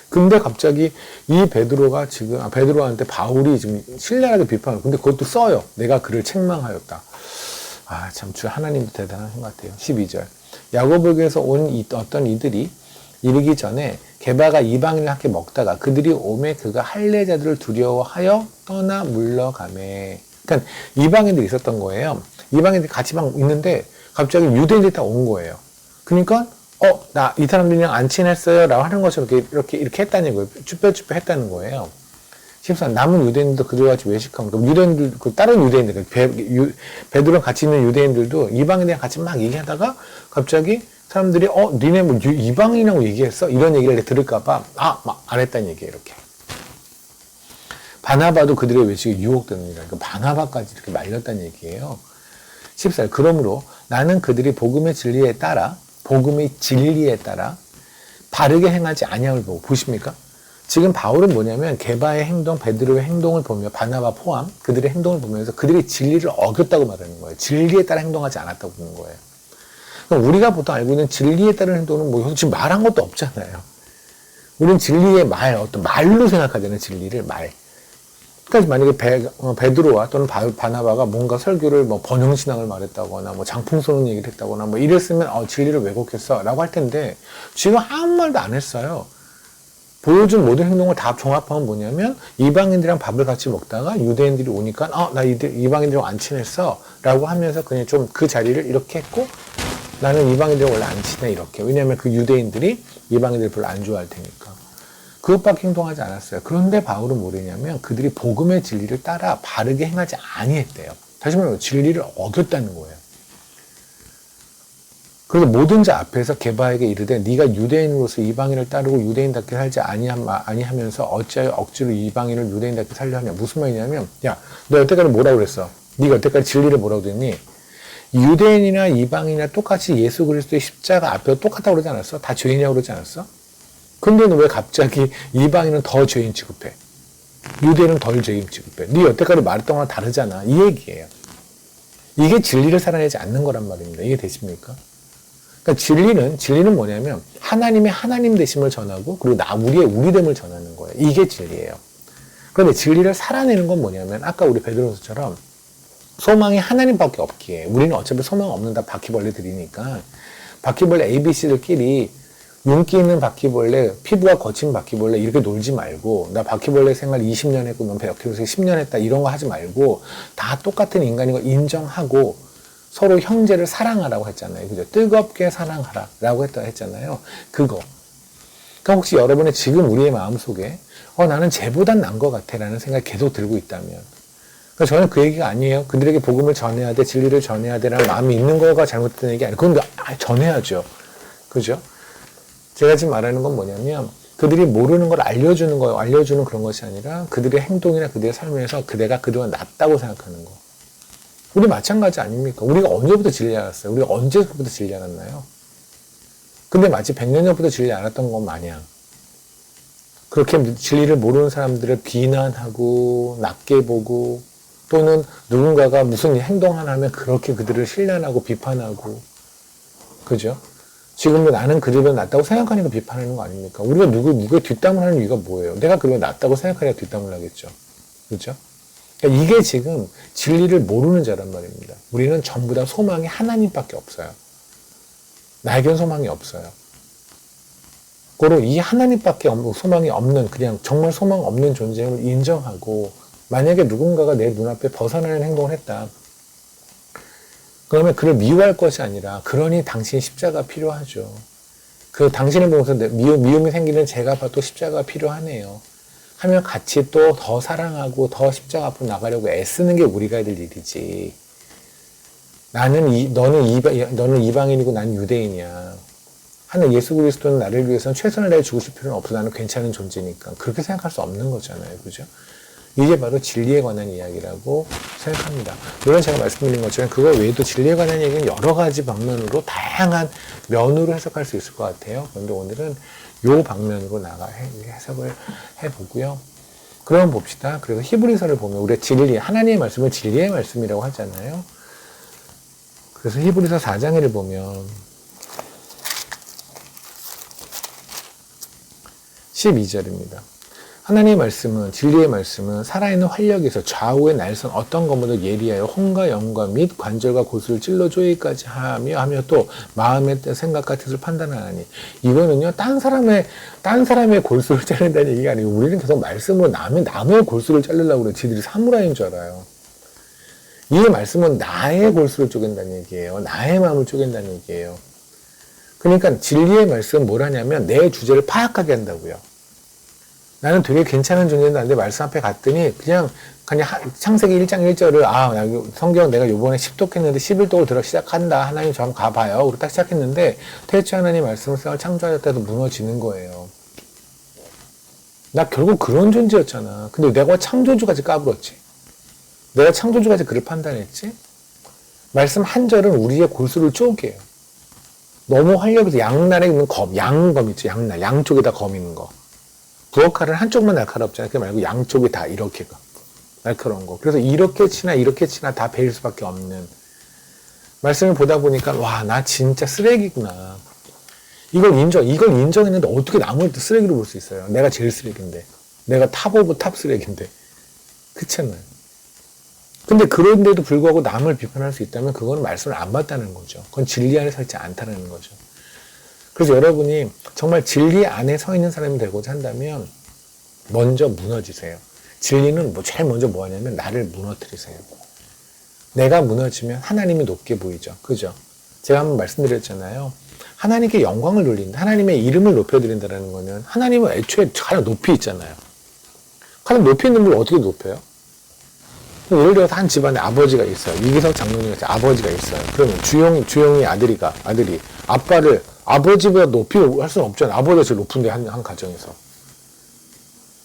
근데 갑자기 이 베드로가 지금 베드로한테 바울이 지금 신랄하게 비판을 근데 그것도 써요. 내가 그를 책망하였다. 참 주 하나님도 대단하신 것 같아요. 12절. 야고보에게서 온 어떤 이들이 이르기 전에 게바가 이방인을 함께 먹다가 그들이 오매 그가 할례자들을 두려워하여 떠나 물러가매. 그러니까 이방인들이 있었던 거예요. 이방인들이 같이 막 있는데 갑자기 유대인들이 다 온 거예요. 그러니까 나 이 사람들이랑 안 친했어요 라고 하는 것처럼 이렇게 했다는 거예요. 쭈뼛쭈뼛 했다는 거예요. 14. 남은 유대인들도 그들같이 외식하면 유대인들 다른 유대인들 베드로랑 같이 있는 유대인들도 이방인들이랑 같이 막 얘기하다가 갑자기 사람들이 니네 뭐 이방인이라고 얘기했어? 이런 얘기를 들을까봐 막 안 했다는 얘기예요. 이렇게. 바나바도 그들의 외식에 유혹되느니라. 그러니까 바나바까지 이렇게 말렸다는 얘기예요. 14. 그러므로 나는 그들이 복음의 진리에 따라 바르게 행하지 아니함을 보고 보십니까? 지금 바울은 뭐냐면 게바의 행동, 베드로의 행동을 보며 바나바 포함 그들의 행동을 보면서 그들이 진리를 어겼다고 말하는 거예요. 진리에 따라 행동하지 않았다고 보는 거예요. 그럼 우리가 보통 알고 있는 진리에 따른 행동은 뭐 지금 말한 것도 없잖아요. 우리는 진리의 어떤 말로 생각하잖아요. 진리를 말. 그러니까 만약에 베드로와 또는 바나바가 뭔가 설교를 뭐 번영신앙을 말했다거나 뭐 장풍 쏘는 얘기를 했다거나 뭐 이랬으면 진리를 왜곡했어 라고 할 텐데 지금 아무 말도 안 했어요. 보여준 모든 행동을 다 종합하면 뭐냐면 이방인들이랑 밥을 같이 먹다가 유대인들이 오니까 나 이방인들이랑 안 친했어 라고 하면서 그냥 좀 그 자리를 이렇게 했고 나는 이방인들이랑 원래 안 친해 이렇게. 왜냐하면 그 유대인들이 이방인들을 별로 안 좋아할 테니까. 그것밖에 행동하지 않았어요. 그런데 바울은 뭐랬냐면 그들이 복음의 진리를 따라 바르게 행하지 아니했대요. 다시 말하면 진리를 어겼다는 거예요. 그래서 모든 자 앞에서 게바에게 이르되 네가 유대인으로서 이방인을 따르고 유대인답게 살지 아니하면서 어찌하여 억지로 이방인을 유대인답게 살려 하냐. 무슨 말이냐면 너 여태까지 뭐라고 그랬어? 네가 여태까지 진리를 뭐라고 그랬니? 유대인이나 이방인이나 똑같이 예수 그리스도의 십자가 앞에 똑같다고 그러지 않았어? 다 죄인이라고 그러지 않았어? 근데 왜 갑자기 이방인은 더 죄인 취급해? 유대인은 덜 죄인 취급해? 네 여태까지 말했던 거랑 다르잖아. 이 얘기예요. 이게 진리를 살아내지 않는 거란 말입니다. 이게 되십니까? 그러니까 진리는 뭐냐면 하나님의 하나님 되심을 전하고 그리고 우리의 우리됨을 전하는 거예요. 이게 진리예요. 그런데 진리를 살아내는 건 뭐냐면 아까 우리 베드로서처럼 소망이 하나님밖에 없기에 우리는 어차피 소망 없는 다 바퀴벌레들이니까 바퀴벌레 ABC들끼리 윤기 있는 바퀴벌레, 피부가 거친 바퀴벌레 이렇게 놀지 말고 나 바퀴벌레 생활 20년 했고 넌 바퀴벌레 10년 했다 이런 거 하지 말고 다 똑같은 인간인 거 인정하고 서로 형제를 사랑하라고 했잖아요. 그죠? 뜨겁게 사랑하라 라고 했잖아요. 그거. 그러니까 혹시 여러분의 지금 우리의 마음속에 나는 쟤보단 난 것 같아 라는 생각이 계속 들고 있다면 그러니까 저는 그 얘기가 아니에요. 그들에게 복음을 전해야 돼, 진리를 전해야 되라는 마음이 있는 거가 잘못된 얘기 아니에요. 그건 전해야죠. 그죠? 제가 지금 말하는 건 뭐냐면 그들이 모르는 걸 알려주는 거예요. 알려주는 그런 것이 아니라 그들의 행동이나 그들의 삶에서 그대가 그동안 낫다고 생각하는 거. 우리 마찬가지 아닙니까? 우리가 언제부터 진리 알았어요? 우리가 언제부터 진리 알았나요? 근데 마치 100년 전부터 진리 알았던 것 마냥 그렇게 진리를 모르는 사람들을 비난하고 낮게 보고 또는 누군가가 무슨 행동 하나 하면 그렇게 그들을 신뢰하고 비판하고, 그죠? 지금도 나는 그들보다 낫다고 생각하니까 비판하는 거 아닙니까? 우리가 누구의 뒷담을 하는 이유가 뭐예요? 내가 그들보다 낫다고 생각하니까 뒷담을 하겠죠. 그죠? 그러니까 이게 지금 진리를 모르는 자란 말입니다. 우리는 전부 다 소망이 하나님밖에 없어요. 나에겐 소망이 없어요. 고로 이 하나님밖에 소망이 없는, 그냥 정말 소망 없는 존재임을 인정하고, 만약에 누군가가 내 눈앞에 벗어나는 행동을 했다. 그러면 그를 미워할 것이 아니라, 그러니 당신 십자가 필요하죠. 그 당신을 보면서 미움이 생기는 제가 봐도 십자가 필요하네요. 하면 같이 또 더 사랑하고 더 십자가 앞으로 나가려고 애쓰는 게 우리가 해야 될 일이지. 너는 이방인이고 난 유대인이야. 하는 예수 그리스도는 나를 위해서는 최선을 다해 죽으실 필요는 없어. 나는 괜찮은 존재니까. 그렇게 생각할 수 없는 거잖아요. 그죠? 이게 바로 진리에 관한 이야기라고 생각합니다. 물론 제가 말씀드린 것처럼 그거 외에도 진리에 관한 얘기는 여러 가지 방면으로, 다양한 면으로 해석할 수 있을 것 같아요. 그런데 오늘은 요 방면으로 해석을 해보고요. 그럼 봅시다. 그래서 히브리서를 보면 우리가 진리, 하나님의 말씀을 진리의 말씀이라고 하잖아요. 그래서 히브리서 4장을 보면 12절입니다. 하나님의 말씀은, 진리의 말씀은 살아있는 활력에서 좌우의 날선 어떤 것보다 예리하여 혼과 영과 및 관절과 골수를 찔러 쪼이기까지 하며 또 마음의 생각과 뜻을 판단하나니. 이거는요, 딴 사람의 골수를 자른다는 얘기가 아니고, 우리는 계속 말씀으로 남의 골수를 자르려고 그래. 지들이 사무라이인 줄 알아요. 이 말씀은 나의 골수를 쪼갠다는 얘기예요. 나의 마음을 쪼갠다는 얘기예요. 그러니까 진리의 말씀은 뭘 하냐면 내 주제를 파악하게 한다고요. 나는 되게 괜찮은 존재인데 말씀 앞에 갔더니 그냥 창세기 1장 1절을 성경 내가 요번에 10독했는데 11독을 들어 시작한다. 하나님 저 한번 가봐요. 그리고 딱 시작했는데 태초에 하나님 말씀을 쌓아 창조하셨다 해도 무너지는 거예요. 나 결국 그런 존재였잖아. 근데 내가 창조주까지 까불었지. 내가 창조주까지 그를 판단했지. 말씀 한 절은 우리의 골수를 쪼개요. 너무 활력에서 양날에 있는 양검 있죠. 양쪽에다 검 있는 거. 부엌칼은 한쪽만 날카롭잖아요. 그 말고 양쪽이 다 이렇게 날카로운 거. 그래서 이렇게 치나 다 베일 수밖에 없는 말씀을 보다 보니까 와, 나 진짜 쓰레기구나. 이걸 인정했는데 어떻게 나무를 쓰레기로 볼 수 있어요? 내가 제일 쓰레기인데. 내가 탑 오브 탑 쓰레기인데. 그렇잖아요. 근데 그런데도 불구하고 남을 비판할 수 있다면 그거는 말씀을 안 받다는 거죠. 그건 진리 안에 서 있지 않다는 거죠. 그래서 여러분이 정말 진리 안에 서 있는 사람이 되고자 한다면 먼저 무너지세요. 진리는 제일 먼저 뭐 하냐면 나를 무너뜨리세요. 내가 무너지면 하나님이 높게 보이죠. 그죠? 제가 한번 말씀드렸잖아요. 하나님께 영광을 돌린다. 하나님의 이름을 높여드린다는 거는 하나님은 애초에 가장 높이 있잖아요. 가장 높이 있는 걸 어떻게 높여요? 예를 들어서 한 집안에 아버지가 있어요. 이기석 장로님 같은 아버지가 있어요. 그러면 주영이 아들이 아빠를 아버지보다 높이 할 수는 없잖아요. 아버지가 제일 높은데 한 가정에서.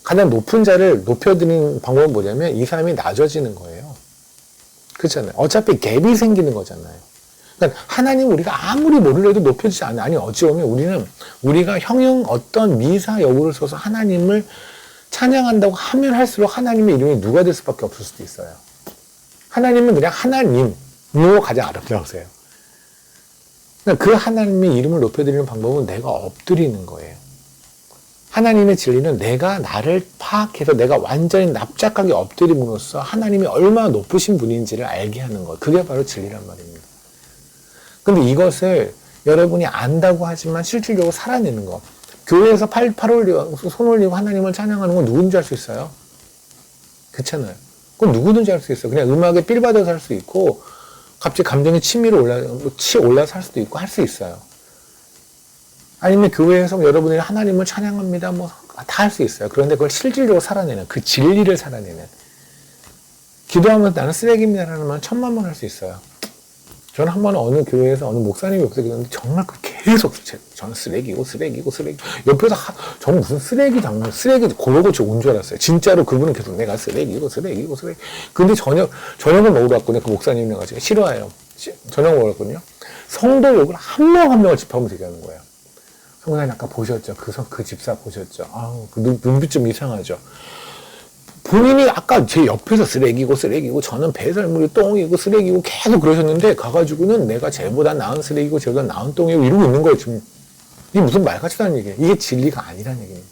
가장 높은 자를 높여드리는 방법은 뭐냐면 이 사람이 낮아지는 거예요. 그렇잖아요. 어차피 갭이 생기는 거잖아요. 그러니까 하나님 우리가 아무리 모르려도 높여지지 않아요. 아니 어찌 보면 우리가 어떤 미사 여구를 써서 하나님을 찬양한다고 하면 할수록 하나님의 이름이 누가 될 수밖에 없을 수도 있어요. 하나님은 그냥 하나님으로 가장 아름다우세요. 그러니까 그 하나님의 이름을 높여드리는 방법은 내가 엎드리는 거예요. 하나님의 진리는 내가 나를 파악해서 내가 완전히 납작하게 엎드림으로써 하나님이 얼마나 높으신 분인지를 알게 하는 것. 그게 바로 진리란 말입니다. 근데 이것을 여러분이 안다고 하지만 실질적으로 살아내는 것. 교회에서 팔 올리고 손 올리고 하나님을 찬양하는 건 누구든지 할 수 있어요. 그렇잖아요. 그건 누구든지 할 수 있어요. 그냥 음악에 필 받아서 할 수 있고 갑자기 감정이 치밀어 올라서 할 수도 있고 할 수 있어요. 아니면 교회에서 여러분이 하나님을 찬양합니다. 다 할 수 있어요. 그런데 그걸 실질적으로 살아내는 그 진리를 살아내는 기도하면서 나는 쓰레기입니다라는 말 1000만 번 할 수 있어요. 저는 한 번 어느 교회에서 어느 목사님이 목사님인데 정말 계속 저는 쓰레기고 옆에서 저는 무슨 쓰레기 고로고치 온 줄 알았어요. 진짜로 그분은 계속 내가 쓰레기고 근데 저녁을 먹으러 왔거든요. 그 목사님이랑 같이 싫어해요. 저녁 먹으러 왔거든요. 성도 욕을 한 명 한 명을 짚어보면서 얘기하는 거예요. 성도님 아까 보셨죠? 그 집사 보셨죠? 그 눈빛 좀 이상하죠? 본인이 아까 제 옆에서 쓰레기고 저는 배설물이 똥이고 쓰레기고 계속 그러셨는데 가가지고는 내가 쟤보다 나은 쓰레기고 쟤보다 나은 똥이고 이러고 있는 거예요. 지금 이게 무슨 말 같지도 않은 얘기예요. 이게 진리가 아니라는 얘기입니다.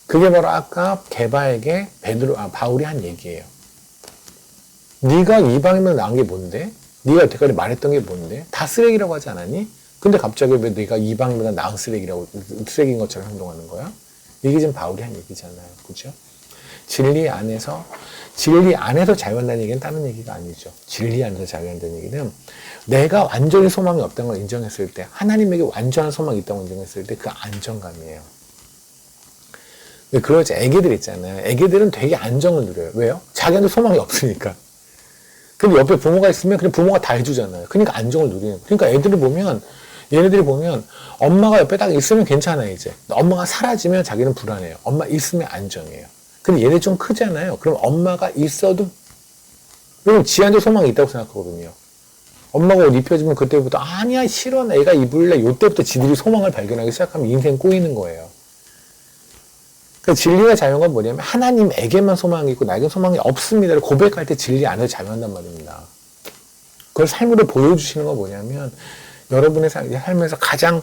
그게 바로 아까 게바에게 바울이 한 얘기예요. 네가 이방인보다 나은 게 뭔데? 네가 여태까지 말했던 게 뭔데? 다 쓰레기라고 하지 않았니? 근데 갑자기 왜 네가 이방인보다 나은 쓰레기인 것처럼 행동하는 거야? 이게 지금 바울이 한 얘기잖아요. 그죠? 진리 안에서 자유한다는 얘기는 다른 얘기가 아니죠. 진리 안에서 자유한다는 얘기는 내가 완전히 소망이 없다는 걸 인정했을 때, 하나님에게 완전한 소망이 있다고 인정했을 때 그 안정감이에요. 그러지 애기들 있잖아요. 애기들은 되게 안정을 누려요. 왜요? 자기한테 소망이 없으니까. 그럼 옆에 부모가 있으면 그냥 부모가 다 해주잖아요. 그러니까 안정을 누리는 거예요. 그러니까 얘네들이 보면 엄마가 옆에 딱 있으면 괜찮아요, 이제. 엄마가 사라지면 자기는 불안해요. 엄마 있으면 안정이에요. 근데 얘네 좀 크잖아요. 그럼 엄마가 있어도, 그럼 지한테 소망이 있다고 생각하거든요. 엄마가 옷 입혀주면 그때부터, 아니야, 싫어, 내가 입을래. 요때부터 지들이 소망을 발견하기 시작하면 인생 꼬이는 거예요. 그 진리가 자유한 건 뭐냐면 하나님에게만 소망이 있고 나에겐 소망이 없습니다를 고백할 때 진리 안에서 자유한단 말입니다. 그걸 삶으로 보여주시는 건 뭐냐면 여러분의 삶에서 가장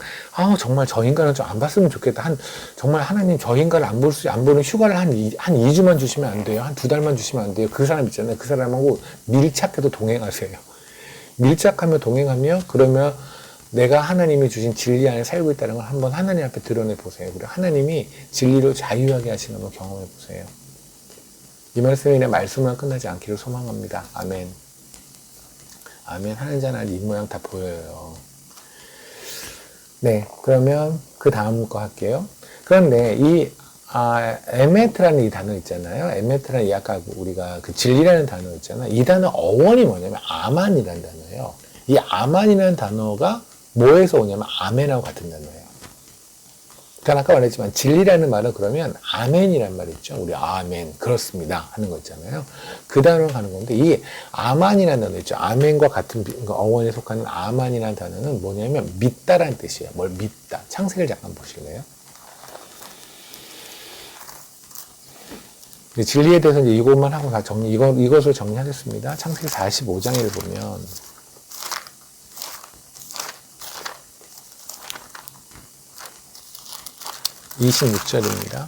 정말 저 인간은 좀 안 봤으면 좋겠다. 정말 하나님 저 인간을 안 보는 휴가를 한 2주만 주시면 안 돼요. 한 2달만 주시면 안 돼요. 그 사람 있잖아요. 그 사람하고 밀착해도 동행하세요. 밀착하며 동행하며 그러면 내가 하나님이 주신 진리 안에 살고 있다는 걸 한번 하나님 앞에 드러내 보세요. 그리고 하나님이 진리로 자유하게 하시는 걸 경험해 보세요. 이 말씀이 내 말씀만 끝나지 않기를 소망합니다. 아멘. 아멘. 하는 자는 입 모양 다 보여요. 네, 그러면 그 다음 거 할게요. 그런데 에메트라는 이 단어 있잖아요. 에메트라는 아까 우리가 그 진리라는 단어 있잖아요. 이 단어 어원이 뭐냐면 아만이라는 단어예요. 이 아만이라는 단어가 뭐에서 오냐면 아멘하고 같은 단어예요. 그러니까 아까 말했지만 진리라는 말은 그러면 아멘이란 말 있죠. 우리 아멘 그렇습니다 하는 거 있잖아요. 그 단어로 가는 건데 이 아만이라는 단어 있죠. 아멘과 같은 어원에 속하는 아만이라는 단어는 뭐냐면 믿다라는 뜻이에요. 뭘 믿다. 창세기를 잠깐 보실래요? 진리에 대해서 이제 이것만 하고 다 이것을 정리하겠습니다. 창세기 45장을 보면 26절입니다.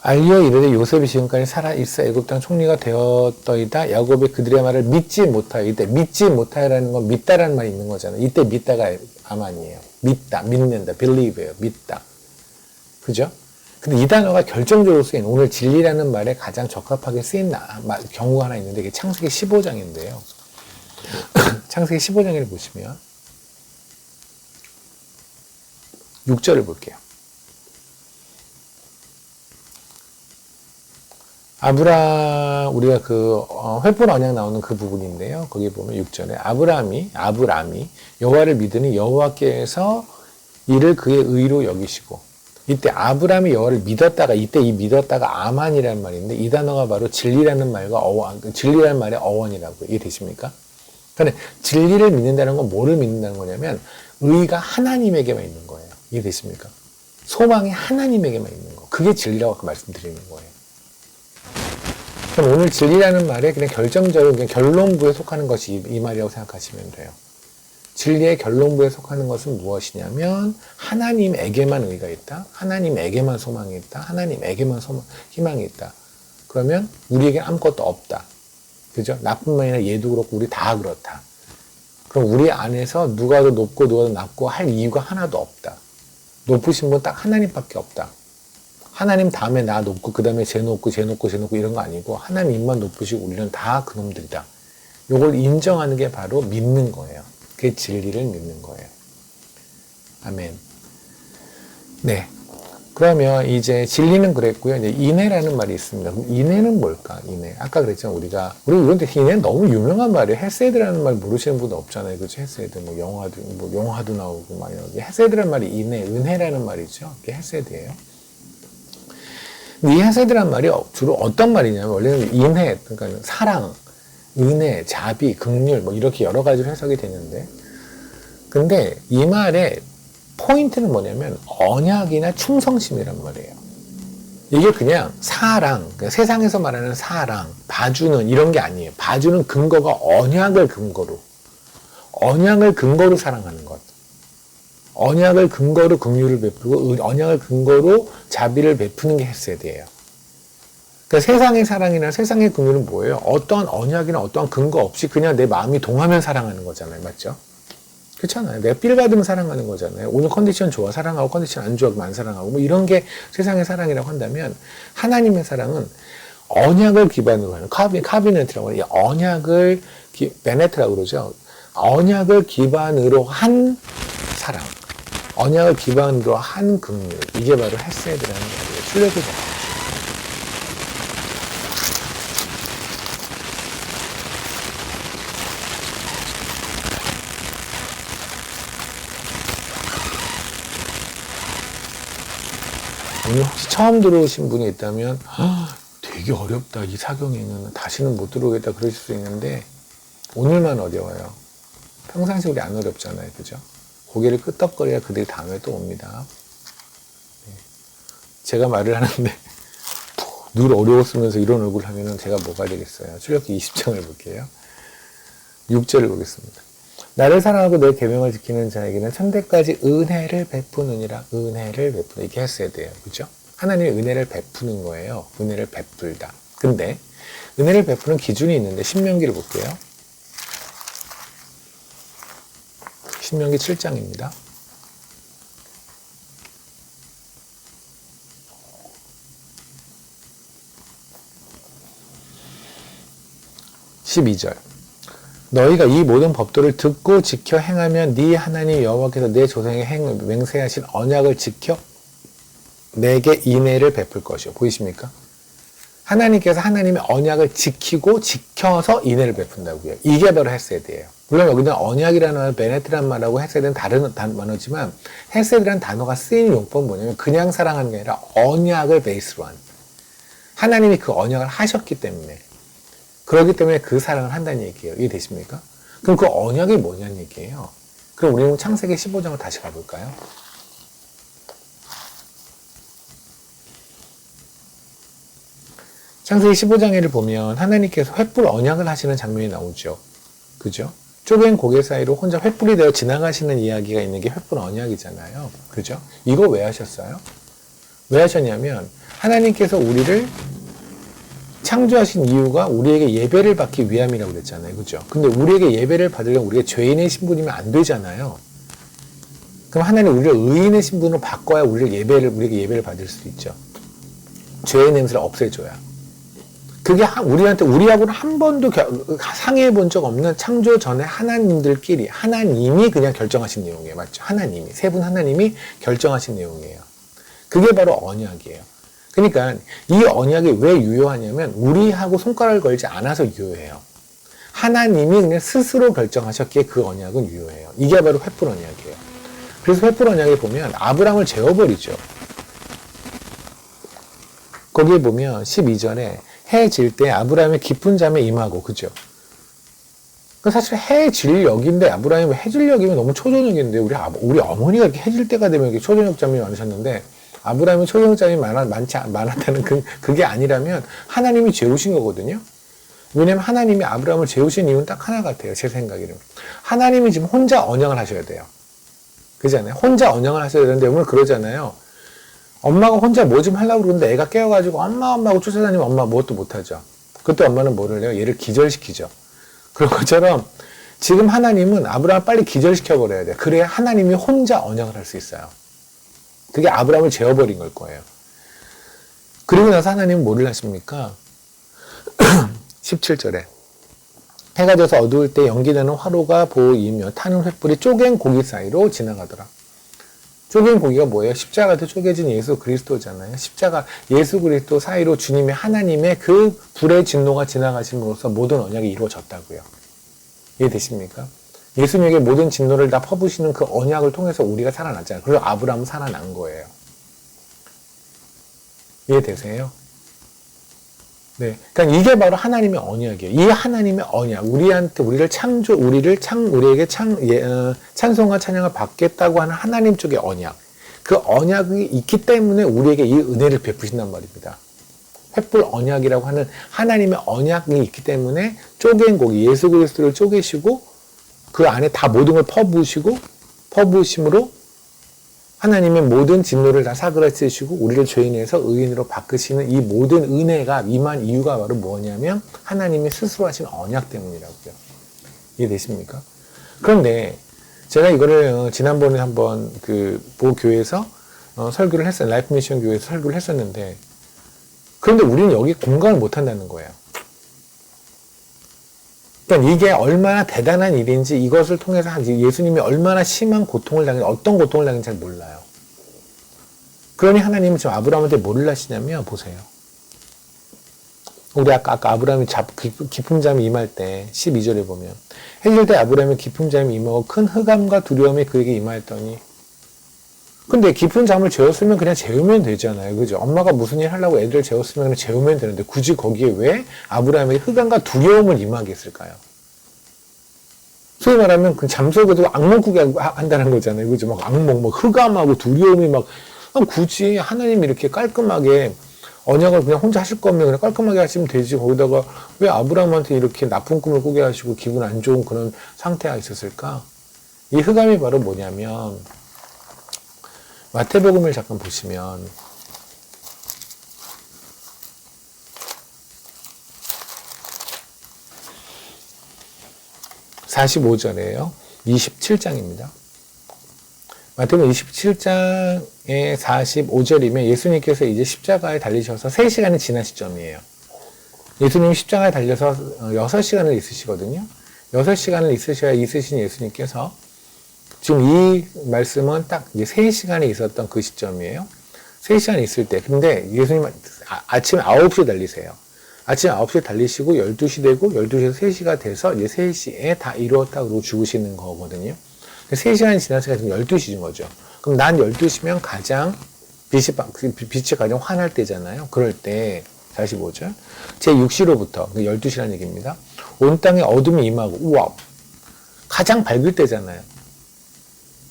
알리어 이르되 요셉이 지금까지 살아 있어 애굽 땅 총리가 되었더이다. 야곱이 그들의 말을 믿지 못하여. 이때 믿지 못하여라는 건 믿다라는 말이 있는 거잖아요. 이때 믿다가 아만이에요. 믿다, 믿는다, believe예요. 믿다. 그죠? 근데 이 단어가 결정적으로 쓰인 오늘 진리라는 말에 가장 적합하게 쓰인 경우가 하나 있는데 이게 창세기 15장인데요. 창세기 15장을 보시면 6절을 볼게요. 우리가 횃불 언약 나오는 그 부분인데요. 거기 보면 6절에 아브라함이 여호와를 믿으니 여호와께서 이를 그의 의로 여기시고, 이때 아브라함이 여호와를 믿었다가, 이때 이 믿었다가 아만이라는 말인데 이 단어가 바로 진리라는 말의 어원이라고. 이해되십니까? 그러니까 진리를 믿는다는 건 뭐를 믿는다는 거냐면 의가 하나님에게만 있는 거예요. 이해되십니까? 소망이 하나님에게만 있는 거. 그게 진리라고 아까 말씀드리는 거예요. 그럼 오늘 진리라는 말에 그냥 결정적으로 그냥 결론부에 속하는 것이 이 말이라고 생각하시면 돼요. 진리의 결론부에 속하는 것은 무엇이냐면 하나님에게만 의가 있다. 하나님에게만 소망이 있다. 하나님에게만 희망이 있다. 그러면 우리에게 아무것도 없다. 그죠? 나뿐만 아니라 얘도 그렇고 우리 다 그렇다. 그럼 우리 안에서 누가 더 높고 누가 더 낮고 할 이유가 하나도 없다. 높으신 분 딱 하나님밖에 없다. 하나님 다음에 나 높고 그 다음에 쟤 높고 이런 거 아니고 하나님만 높으시고 우리는 다 그놈들이다. 이걸 인정하는 게 바로 믿는 거예요. 그게 진리를 믿는 거예요. 아멘. 네. 그러면 이제 진리는 그랬고요. 이제 인애라는 말이 있습니다. 그럼 인애는 뭘까? 인애. 아까 그랬잖아요. 우리 이런데 인애는 너무 유명한 말이에요. 헤세드라는 말 모르시는 분도 없잖아요. 그죠? 헤세드. 영화도 나오고 막 이런. 헤세드라는 말이 인애, 은혜라는 말이죠. 그게 헤세드예요. 이 헤세드란 말이 주로 어떤 말이냐면 원래는 인애, 그러니까 사랑, 은혜, 자비, 긍휼 이렇게 여러 가지로 해석이 되는데, 근데 이 말에 포인트는 뭐냐면 언약이나 충성심이란 말이에요. 이게 그냥 사랑, 그러니까 세상에서 말하는 사랑, 봐주는 이런 게 아니에요. 봐주는 근거가 언약을 근거로 사랑하는 것. 언약을 근거로 긍휼을 베풀고 언약을 근거로 자비를 베푸는 게 헤세드예요. 그러니까 세상의 사랑이나 세상의 긍휼은 뭐예요? 어떠한 언약이나 어떠한 근거 없이 그냥 내 마음이 동하면 사랑하는 거잖아요. 맞죠? 그렇잖아요. 내가 삘 받으면 사랑하는 거잖아요. 오늘 컨디션 좋아 사랑하고 컨디션 안 좋아 안 사랑하고 뭐 이런 게 세상의 사랑이라고 한다면 하나님의 사랑은 언약을 기반으로 하는 카비네트라고 해요. 언약을 베네트라고 그러죠. 언약을 기반으로 한 사랑, 언약을 기반으로 한 긍휼, 이게 바로 헤세드라는 거예요. 출애굽 장. 오늘 혹시 처음 들어오신 분이 있다면 되게 어렵다 이 사경에는 다시는 못 들어오겠다 그러실 수 있는데 오늘만 어려워요. 평상시 우리 안 어렵잖아요. 그죠? 고개를 끄덕거려야 그들이 다음에 또 옵니다. 네. 제가 말을 하는데 늘 어려웠으면서 이런 얼굴 하면은 제가 뭐가 되겠어요. 출애굽기 20장을 볼게요. 6절을 보겠습니다. 나를 사랑하고 내 계명을 지키는 자에게는 천대까지 은혜를 베푸느니라. 은혜를 베푸는 이게 했어야 돼요. 그죠? 하나님의 은혜를 베푸는 거예요. 은혜를 베풀다. 근데 은혜를 베푸는 기준이 있는데 신명기를 볼게요. 신명기 7장입니다. (12절) 너희가 이 모든 법도를 듣고 지켜 행하면 네 하나님 여호와께서 내 조상에게 맹세하신 언약을 지켜 내게 인애를 베풀 것이요. 보이십니까? 하나님께서 하나님의 언약을 지키고 지켜서 인애를 베푼다고요. 이게 바로 헤세드예요. 물론 여기는 언약이라는 말, 베네트라는 말하고 헤세드는 다른 단어지만 헤세드라는 단어가 쓰이는 용법은 뭐냐면 그냥 사랑하는 게 아니라 언약을 베이스로 한 하나님이 그 언약을 하셨기 때문에 그렇기 때문에 그 사랑을 한다는 얘기예요. 이해되십니까? 그럼 그 언약이 뭐냐는 얘기예요. 그럼 우리는 창세기 15장을 다시 가볼까요? 창세기 15장에를 보면 하나님께서 횃불 언약을 하시는 장면이 나오죠. 그죠? 쪼갠 고개 사이로 혼자 횃불이 되어 지나가시는 이야기가 있는 게 횃불 언약이잖아요. 그죠? 이거 왜 하셨어요? 왜 하셨냐면 하나님께서 우리를 창조하신 이유가 우리에게 예배를 받기 위함이라고 그랬잖아요. 그죠? 근데 우리에게 예배를 받으려면 우리가 죄인의 신분이면 안 되잖아요. 그럼 하나님 우리를 의인의 신분으로 바꿔야 우리에게 예배를 받을 수 있죠. 죄의 냄새를 없애줘야. 그게 우리하고는 한 번도 상의해 본 적 없는 창조 전에 하나님이 그냥 결정하신 내용이에요. 맞죠? 세 분 하나님이 결정하신 내용이에요. 그게 바로 언약이에요. 그러니까 이 언약이 왜 유효하냐면 우리하고 손가락을 걸지 않아서 유효해요. 하나님이 그냥 스스로 결정하셨기에 그 언약은 유효해요. 이게 바로 횃불 언약이에요. 그래서 횃불 언약에 보면 아브라함을 재워버리죠. 거기에 보면 12절에 해 질 때 아브라함이 깊은 잠에 임하고, 그죠? 사실 해 질 역인데 아브라함이 해 질 역이면 너무 초저녁인데 우리 어머니가 이렇게 해 질 때가 되면 이렇게 초저녁 잠이 많으셨는데 아브라함이 초저녁 잠이 많았다는 그게 아니라면 하나님이 재우신 거거든요. 왜냐면 하나님이 아브라함을 재우신 이유는 딱 하나 같아요. 제 생각에는. 하나님이 지금 혼자 언약을 하셔야 돼요. 그잖아요. 혼자 언약을 하셔야 되는데 오늘 그러잖아요. 엄마가 혼자 뭐 좀 하려고 그러는데 애가 깨어가지고 엄마 하고 쫓아다니면 엄마 무엇도 못하죠. 그때 엄마는 뭐를 해요? 얘를 기절시키죠. 그런 것처럼 지금 하나님은 아브라함을 빨리 기절시켜버려야 돼요. 그래야 하나님이 혼자 언약을 할 수 있어요. 그게 아브라함을 재워버린 걸 거예요. 그리고 나서 하나님은 뭐를 하십니까? 17절에 해가 져서 어두울 때 연기나는 화로가 보이며 타는 횃불이 쪼갠 고기 사이로 지나가더라. 쪼갠 고기가 뭐예요? 십자가도 쪼개진 예수 그리스도잖아요. 십자가 예수 그리스도 사이로 주님의 하나님의 그 불의 진노가 지나가심으로써 모든 언약이 이루어졌다고요. 이해되십니까? 예수님에게 모든 진노를 다 퍼부시는 그 언약을 통해서 우리가 살아났잖아요. 그래서 아브라함은 살아난 거예요. 이해되세요? 네. 그러니까 이게 바로 하나님의 언약이에요. 이 하나님의 언약. 우리를 우리에게 찬송과 찬양을 받겠다고 하는 하나님 쪽의 언약. 그 언약이 있기 때문에 우리에게 이 은혜를 베푸신단 말입니다. 횃불 언약이라고 하는 하나님의 언약이 있기 때문에 쪼갠 고기, 예수 그리스도를 쪼개시고 그 안에 다 모든 걸 퍼부으심으로 하나님의 모든 진노를 다 사그라치시고 우리를 죄인에서 의인으로 바꾸시는 이 모든 은혜가 임한 이유가 바로 뭐냐면 하나님이 스스로 하신 언약 때문이라고요. 이해되십니까? 그런데 제가 이거를 지난번에 한번 모 교회에서 설교를 했어요. 라이프 미션 교회에서 설교를 했었는데 그런데 우리는 여기 공감을 못 한다는 거예요. 그러니까 이게 얼마나 대단한 일인지 이것을 통해서 예수님이 얼마나 심한 고통을 어떤 고통을 당했는지 잘 몰라요. 그러니 하나님은 지금 아브라함한테 뭐를 하시냐면 보세요. 우리 아까 아브라함이 깊은 잠이 임할 때 12절에 보면 해질 때 아브라함이 깊은 잠이 임하고 큰 흑암과 두려움이 그에게 임하였더니 근데 깊은 잠을 재웠으면 그냥 재우면 되잖아요. 그죠? 엄마가 무슨 일 하려고 애들 재웠으면 그냥 재우면 되는데 굳이 거기에 왜 아브라함에게 흑암과 두려움을 임하게 했을까요? 소위 말하면 그 잠속에도 악몽 꾸게 한다는 거잖아요. 그죠? 막 악몽, 흑암하고 두려움이 굳이 하나님이 이렇게 깔끔하게 언약을 그냥 혼자 하실 거면 그냥 깔끔하게 하시면 되지. 거기다가 왜 아브라함한테 이렇게 나쁜 꿈을 꾸게 하시고 기분 안 좋은 그런 상태가 있었을까? 이 흑암이 바로 뭐냐면 마태복음을 잠깐 보시면 45절이에요. 27장입니다. 마태복음 27장의 45절이면 예수님께서 이제 십자가에 달리셔서 3시간이 지난 시점이에요. 예수님이 십자가에 달려서 6시간을 있으시거든요. 6시간을 있으신 예수님께서 지금 이 말씀은 딱 이제 3시간이 있었던 그 시점이에요. 3시간 있을 때. 근데 예수님 아침 9시에 달리세요. 아침 9시에 달리시고 12시 되고 12시에서 3시가 돼서 이제 3시에 다 이루었다 그러고 죽으시는 거거든요. 3시간이 지났으니까 지금 12시인 거죠. 그럼 난 12시면 가장 빛이 가장 환할 때잖아요. 그럴 때 45절 제6시로부터 12시라는 얘기입니다. 온 땅에 어둠이 임하고 우와 가장 밝을 때잖아요.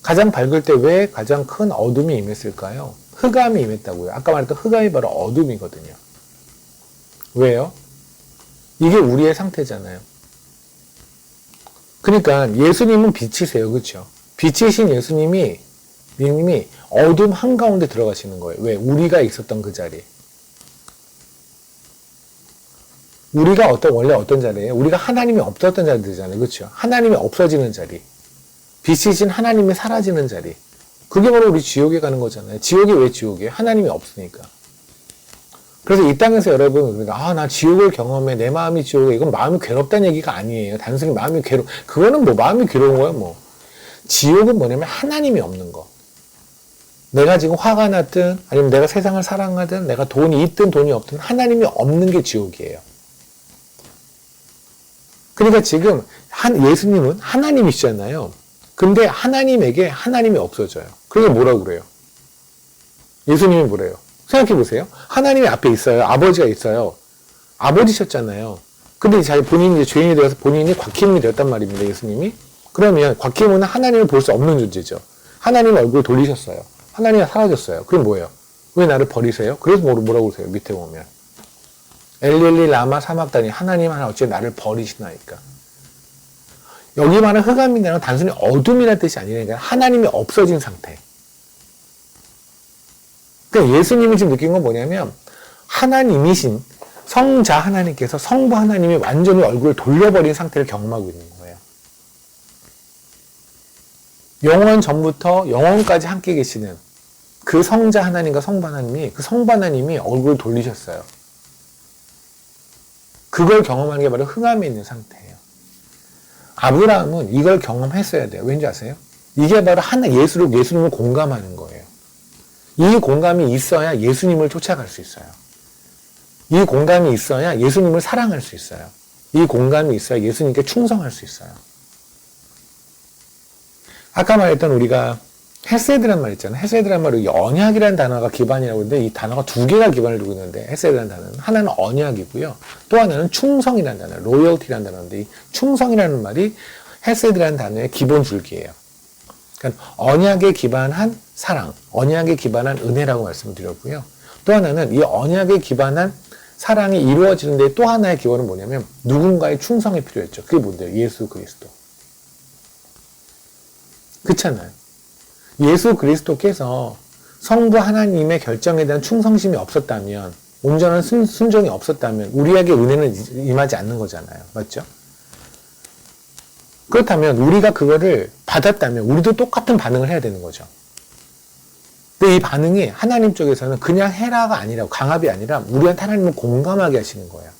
가장 밝을 때 왜 가장 큰 어둠이 임했을까요? 흑암이 임했다고요. 아까 말했던 흑암이 바로 어둠이거든요. 왜요? 이게 우리의 상태잖아요. 그러니까 예수님은 빛이세요. 그렇죠? 빛이신 예수님이 어둠 한가운데 들어가시는 거예요. 왜? 우리가 있었던 그 자리. 우리가 원래 어떤 자리예요? 우리가 하나님이 없었던 자리잖아요. 그렇죠? 하나님이 없어지는 자리. 빛이신 하나님이 사라지는 자리. 그게 바로 우리 지옥에 가는 거잖아요. 지옥이 왜 지옥이에요? 하나님이 없으니까. 그래서 이 땅에서 여러분, 나 지옥을 경험해. 내 마음이 지옥에. 이건 마음이 괴롭다는 얘기가 아니에요. 단순히 마음이 그거는 마음이 괴로운 거야, 지옥은 뭐냐면 하나님이 없는 거. 내가 지금 화가 났든, 아니면 내가 세상을 사랑하든, 내가 돈이 있든 돈이 없든, 하나님이 없는 게 지옥이에요. 그러니까 지금, 예수님은 하나님이시잖아요. 근데 하나님에게 하나님이 없어져요. 그게 뭐라고 그래요? 예수님이 뭐래요? 생각해 보세요. 하나님이 앞에 있어요. 아버지가 있어요. 아버지셨잖아요. 근데 본인이 죄인이 되어서 본인이 곽희문이 되었단 말입니다. 예수님이. 그러면 곽희문은 하나님을 볼 수 없는 존재죠. 하나님 얼굴을 돌리셨어요. 하나님이 사라졌어요. 그게 뭐예요? 왜 나를 버리세요? 그래서 뭐라고 그러세요? 밑에 보면. 엘리엘리 라마 사막다니 하나님 하나 어째 나를 버리시나이까. 여기 말하는 흑암이라는 건 단순히 어둠이라는 뜻이 아니라 하나님이 없어진 상태. 그러니까 예수님이 지금 느낀 건 뭐냐면 하나님이신 성자 하나님께서 성부 하나님이 완전히 얼굴을 돌려버린 상태를 경험하고 있는 거예요. 영원 전부터 영원까지 함께 계시는 그 성자 하나님과 성부 하나님이 그 성부 하나님이 얼굴을 돌리셨어요. 그걸 경험하는 게 바로 흑암에 있는 상태예요. 아브라함은 이걸 경험했어야 돼요. 왠지 아세요? 이게 바로 예수님을 공감하는 거예요. 이 공감이 있어야 예수님을 쫓아갈 수 있어요. 이 공감이 있어야 예수님을 사랑할 수 있어요. 이 공감이 있어야 예수님께 충성할 수 있어요. 아까 말했던 우리가 헤세드란 말 있잖아요. 헤세드란 말은 언약이라는 단어가 기반이라고 하는데 이 단어가 두 개가 기반을 두고 있는데 헤세드라는 단어는 하나는 언약이고요. 또 하나는 충성이라는 단어, 로열티라는 단어인데 이 충성이라는 말이 헤세드라는 단어의 기본 줄기예요. 그러니까 언약에 기반한 사랑, 언약에 기반한 은혜라고 말씀드렸고요. 또 하나는 이 언약에 기반한 사랑이 이루어지는데 또 하나의 기원은 뭐냐면 누군가의 충성이 필요했죠. 그게 뭔데요? 예수 그리스도. 그렇잖아요. 예수 그리스도께서 성부 하나님의 결정에 대한 충성심이 없었다면, 온전한 순종이 없었다면 우리에게 은혜는 임하지 않는 거잖아요. 맞죠? 그렇다면 우리가 그거를 받았다면 우리도 똑같은 반응을 해야 되는 거죠. 근데 이 반응이 하나님 쪽에서는 그냥 해라가 아니라, 강압이 아니라 우리한테 하나님을 공감하게 하시는 거예요.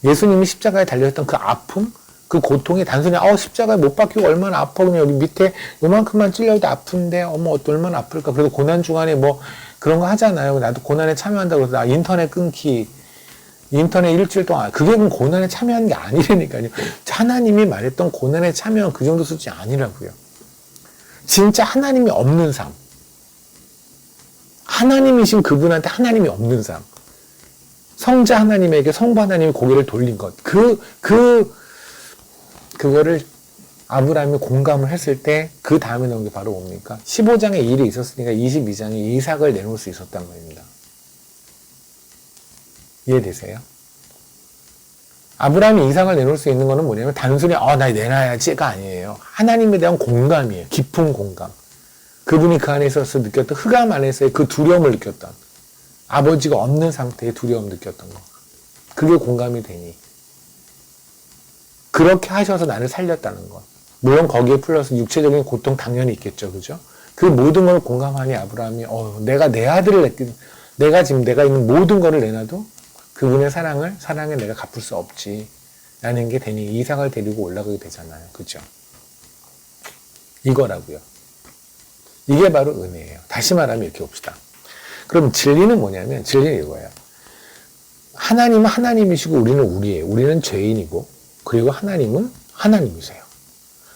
예수님이 십자가에 달려있던 그 아픔, 그 고통이 단순히 십자가에 못 박히고 얼마나 아파, 그냥 여기 밑에 요만큼만 찔려도 아픈데 어머 얼마나 아플까. 그래도 고난 중간에 뭐 그런 거 하잖아요. 나도 고난에 참여한다고 해서 인터넷 끊기, 인터넷 일주일 동안, 그게 고난에 참여하는 게 아니라니까요. 하나님이 말했던 고난에 참여한 그 정도 수준이 아니라고요. 진짜 하나님이 없는 삶, 하나님이신 그분한테 하나님이 없는 삶, 성자 하나님에게 성부 하나님이 고개를 돌린 것, 그거를 아브라함이 공감을 했을 때 그 다음에 나온 게 바로 뭡니까? 15장에 일이 있었으니까 22장에 이삭을 내놓을 수 있었단 말입니다. 이해되세요? 아브라함이 이삭을 내놓을 수 있는 거는 뭐냐면 단순히 나 내놔야지가 아니에요. 하나님에 대한 공감이에요. 깊은 공감. 그분이 그 안에 있어서 느꼈던, 흑암 안에서의 그 두려움을 느꼈던, 아버지가 없는 상태의 두려움 느꼈던 거. 그게 공감이 되니. 그렇게 하셔서 나를 살렸다는 것. 물론 거기에 플러스 육체적인 고통 당연히 있겠죠. 그죠? 그 모든 걸 공감하니 아브라함이 내가 내 아들을 내가 지금 내가 있는 모든 거를 내놔도 그분의 사랑에 내가 갚을 수 없지 라는 게 되니 이삭을 데리고 올라가게 되잖아요. 그죠? 이거라고요. 이게 바로 은혜예요. 다시 말하면 이렇게 봅시다. 그럼 진리는 뭐냐면, 진리는 이거예요. 하나님은 하나님이시고 우리는 우리예요. 우리는 죄인이고, 그리고 하나님은 하나님이세요.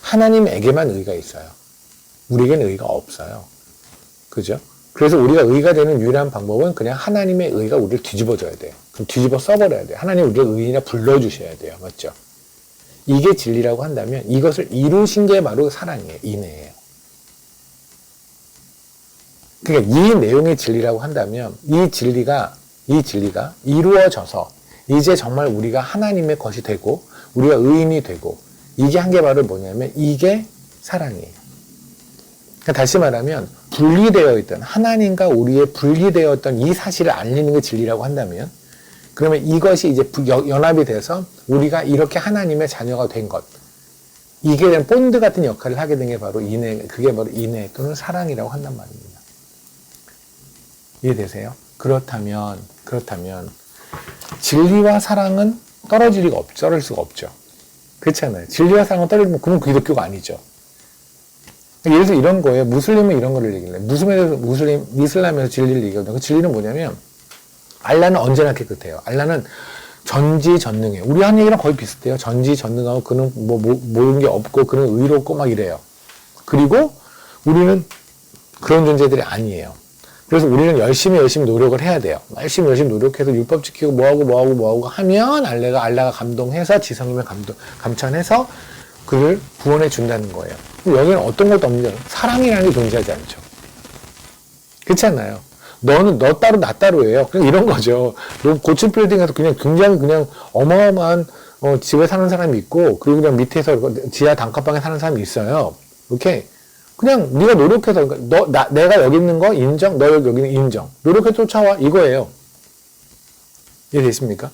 하나님에게만 의가 있어요. 우리에게는 의가 없어요. 그죠? 그래서 우리가 의가 되는 유일한 방법은 그냥 하나님의 의가 우리를 뒤집어줘야 돼요. 그럼 뒤집어 써버려야 돼요. 하나님 우리를 의인이라 불러주셔야 돼요. 맞죠? 이게 진리라고 한다면 이것을 이루신 게 바로 사랑이에요. 인애예요. 그러니까 이 내용의 진리라고 한다면 이 진리가 이루어져서 이제 정말 우리가 하나님의 것이 되고 우리가 의인이 되고, 이게 한 게 바로 뭐냐면 이게 사랑이에요. 그러니까 다시 말하면 분리되어 있던, 하나님과 우리의 분리되어 있던 이 사실을 알리는 게 진리라고 한다면, 그러면 이것이 이제 연합이 돼서 우리가 이렇게 하나님의 자녀가 된 것, 이게 된 본드 같은 역할을 하게 된 게 바로 인애, 그게 바로 인애 또는 사랑이라고 한단 말입니다. 이해되세요? 그렇다면 진리와 사랑은 떨어질 수가 없죠. 그렇잖아요. 진리와 사랑은 떨어지면 그건 기독교가 아니죠. 예를 들어 이런 거예요. 무슬림은 이런 거를 얘기해요. 이슬람에서 진리를 얘기하거든요. 그 진리는 뭐냐면, 알라는 언제나 깨끗해요. 알라는 전지전능해요. 우리 한 얘기랑 거의 비슷해요. 전지전능하고 그는 모르는 게 없고 그는 의롭고 막 이래요. 그리고 우리는 그런 존재들이 아니에요. 그래서 우리는 열심히 노력을 해야 돼요. 열심히 노력해서 율법 지키고 뭐하고 하면 알라가 감동해서 지성이면 감천해서 그를 구원해 준다는 거예요. 여기는 어떤 것도 없는 줄 사랑이라는 게 존재하지 않죠. 그렇잖아요. 너 따로 나 따로예요. 그냥 이런 거죠. 고층 빌딩에서 굉장히 어마어마한 집에 사는 사람이 있고, 그리고 그냥 밑에서 지하 단칸방에 사는 사람이 있어요. 이렇게 그냥 네가 노력해서, 내가 여기 있는 거 인정, 너 여기는 인정. 노력해서 쫓아와, 이거예요. 이해되십니까?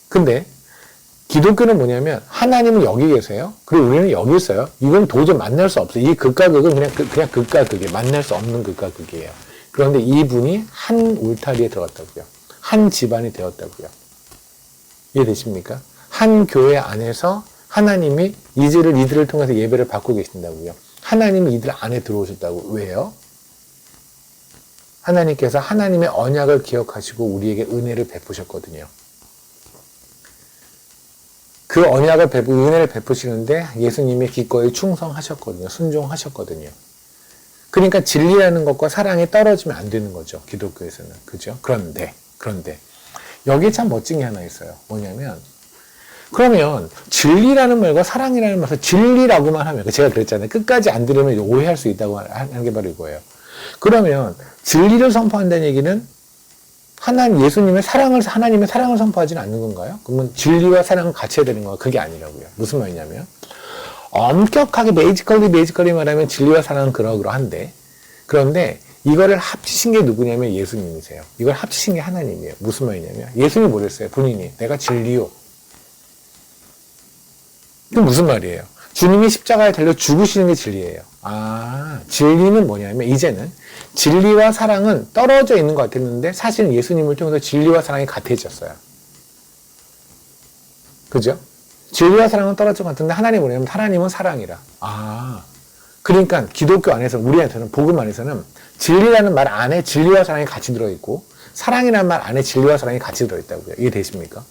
근데 기독교는 뭐냐면 하나님은 여기 계세요. 그리고 우리는 여기 있어요. 이건 도저히 만날 수 없어요. 이 극과 극은 그냥 극과 극이에요. 만날 수 없는 극과 극이에요. 그런데 이분이 한 울타리에 들어갔다고요. 한 집안이 되었다고요. 이해되십니까? 한 교회 안에서 하나님이 이들을 통해서 예배를 받고 계신다고요. 하나님이 이들 안에 들어오셨다고. 왜요? 하나님께서 하나님의 언약을 기억하시고 우리에게 은혜를 베푸셨거든요. 그 은혜를 베푸시는데 예수님이 기꺼이 충성하셨거든요. 순종하셨거든요. 그러니까 진리라는 것과 사랑이 떨어지면 안 되는 거죠. 기독교에서는. 그죠? 그런데 여기에 참 멋진 게 하나 있어요. 뭐냐면 그러면 진리라는 말과 사랑이라는 말에서 진리라고만 하면 제가 그랬잖아요. 끝까지 안 들으면 오해할 수 있다고 하는 게 바로 이거예요. 그러면 진리를 선포한다는 얘기는 예수님의 하나님의 사랑을 선포하지는 않는 건가요? 그러면 진리와 사랑은 같이 해야 되는 거야. 그게 아니라고요. 무슨 말이냐면 엄격하게 베이지컬리 말하면 진리와 사랑은 그러한데 그런데 이거를 합치신 게 누구냐면 예수님이세요. 이걸 합치신 게 하나님이에요. 무슨 말이냐면 예수님이 뭐랬어요? 본인이 내가 진리요. 그 무슨 말이에요? 주님이 십자가에 달려 죽으시는 게 진리예요. 진리는 뭐냐면 이제는 진리와 사랑은 떨어져 있는 것 같았는데 사실은 예수님을 통해서 진리와 사랑이 같아졌어요. 그죠? 진리와 사랑은 떨어진 것 같은데 하나님은 뭐냐면 하나님은 사랑이라. 그러니까 기독교 안에서 우리한테는 복음 안에서는 진리라는 말 안에 진리와 사랑이 같이 들어있고 사랑이라는 말 안에 진리와 사랑이 같이 들어있다고요. 이해되십니까?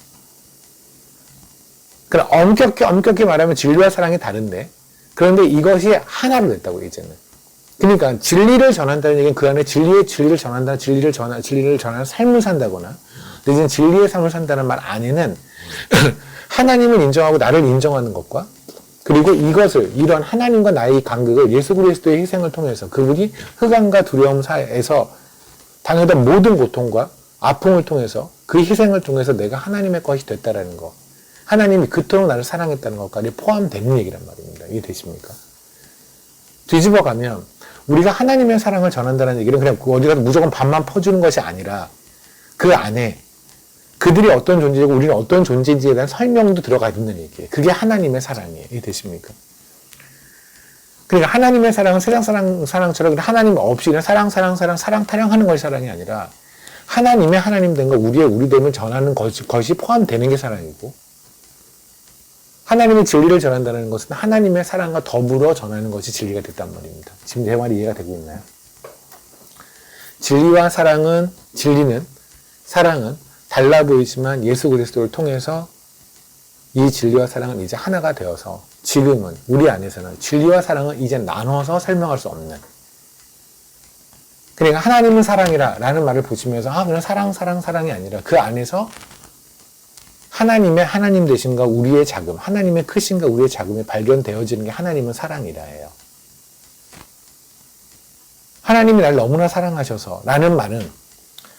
그럼 엄격히 말하면 진리와 사랑이 다른데 그런데 이것이 하나로 됐다고 이제는. 그러니까 진리를 전한다는 얘기는 그 안에 진리를 전한다, 진리를 전하는 삶을 산다거나 이제는 진리의 삶을 산다는 말 안에는 하나님을 인정하고 나를 인정하는 것과 그리고 이런 하나님과 나의 간극을 예수 그리스도의 희생을 통해서 그분이 흑암과 두려움 사이에서 당했던 모든 고통과 아픔을 통해서 그 희생을 통해서 내가 하나님의 것이 됐다라는 거. 하나님이 그토록 나를 사랑했다는 것까지 포함되는 얘기란 말입니다. 이해되십니까? 뒤집어 가면 우리가 하나님의 사랑을 전한다는 얘기는 그냥 어디 가서 무조건 밥만 퍼주는 것이 아니라 그 안에 그들이 어떤 존재이고 우리는 어떤 존재인지에 대한 설명도 들어가 있는 얘기예요. 그게 하나님의 사랑이에요. 이해되십니까? 그러니까 하나님의 사랑은 세상 사랑처럼 하나님 없이 그냥 사랑 타령하는 것이 사랑이 아니라 하나님의 하나님 된 거 우리의 우리됨을 전하는 것이 포함되는 게 사랑이고 하나님의 진리를 전한다는 것은 하나님의 사랑과 더불어 전하는 것이 진리가 됐단 말입니다. 지금 내 말이 이해가 되고 있나요? 진리는 사랑은 달라 보이지만 예수 그리스도를 통해서 이 진리와 사랑은 이제 하나가 되어서 지금은 우리 안에서는 진리와 사랑은 이제 나눠서 설명할 수 없는 그러니까 하나님은 사랑이라 라는 말을 보시면서 그냥 사랑이 아니라 그 안에서 하나님의 하나님 되심과 우리의 자금, 하나님의 크심과 우리의 자금이 발견되어지는 게 하나님은 사랑이라예요. 하나님이 날 너무나 사랑하셔서 라는 말은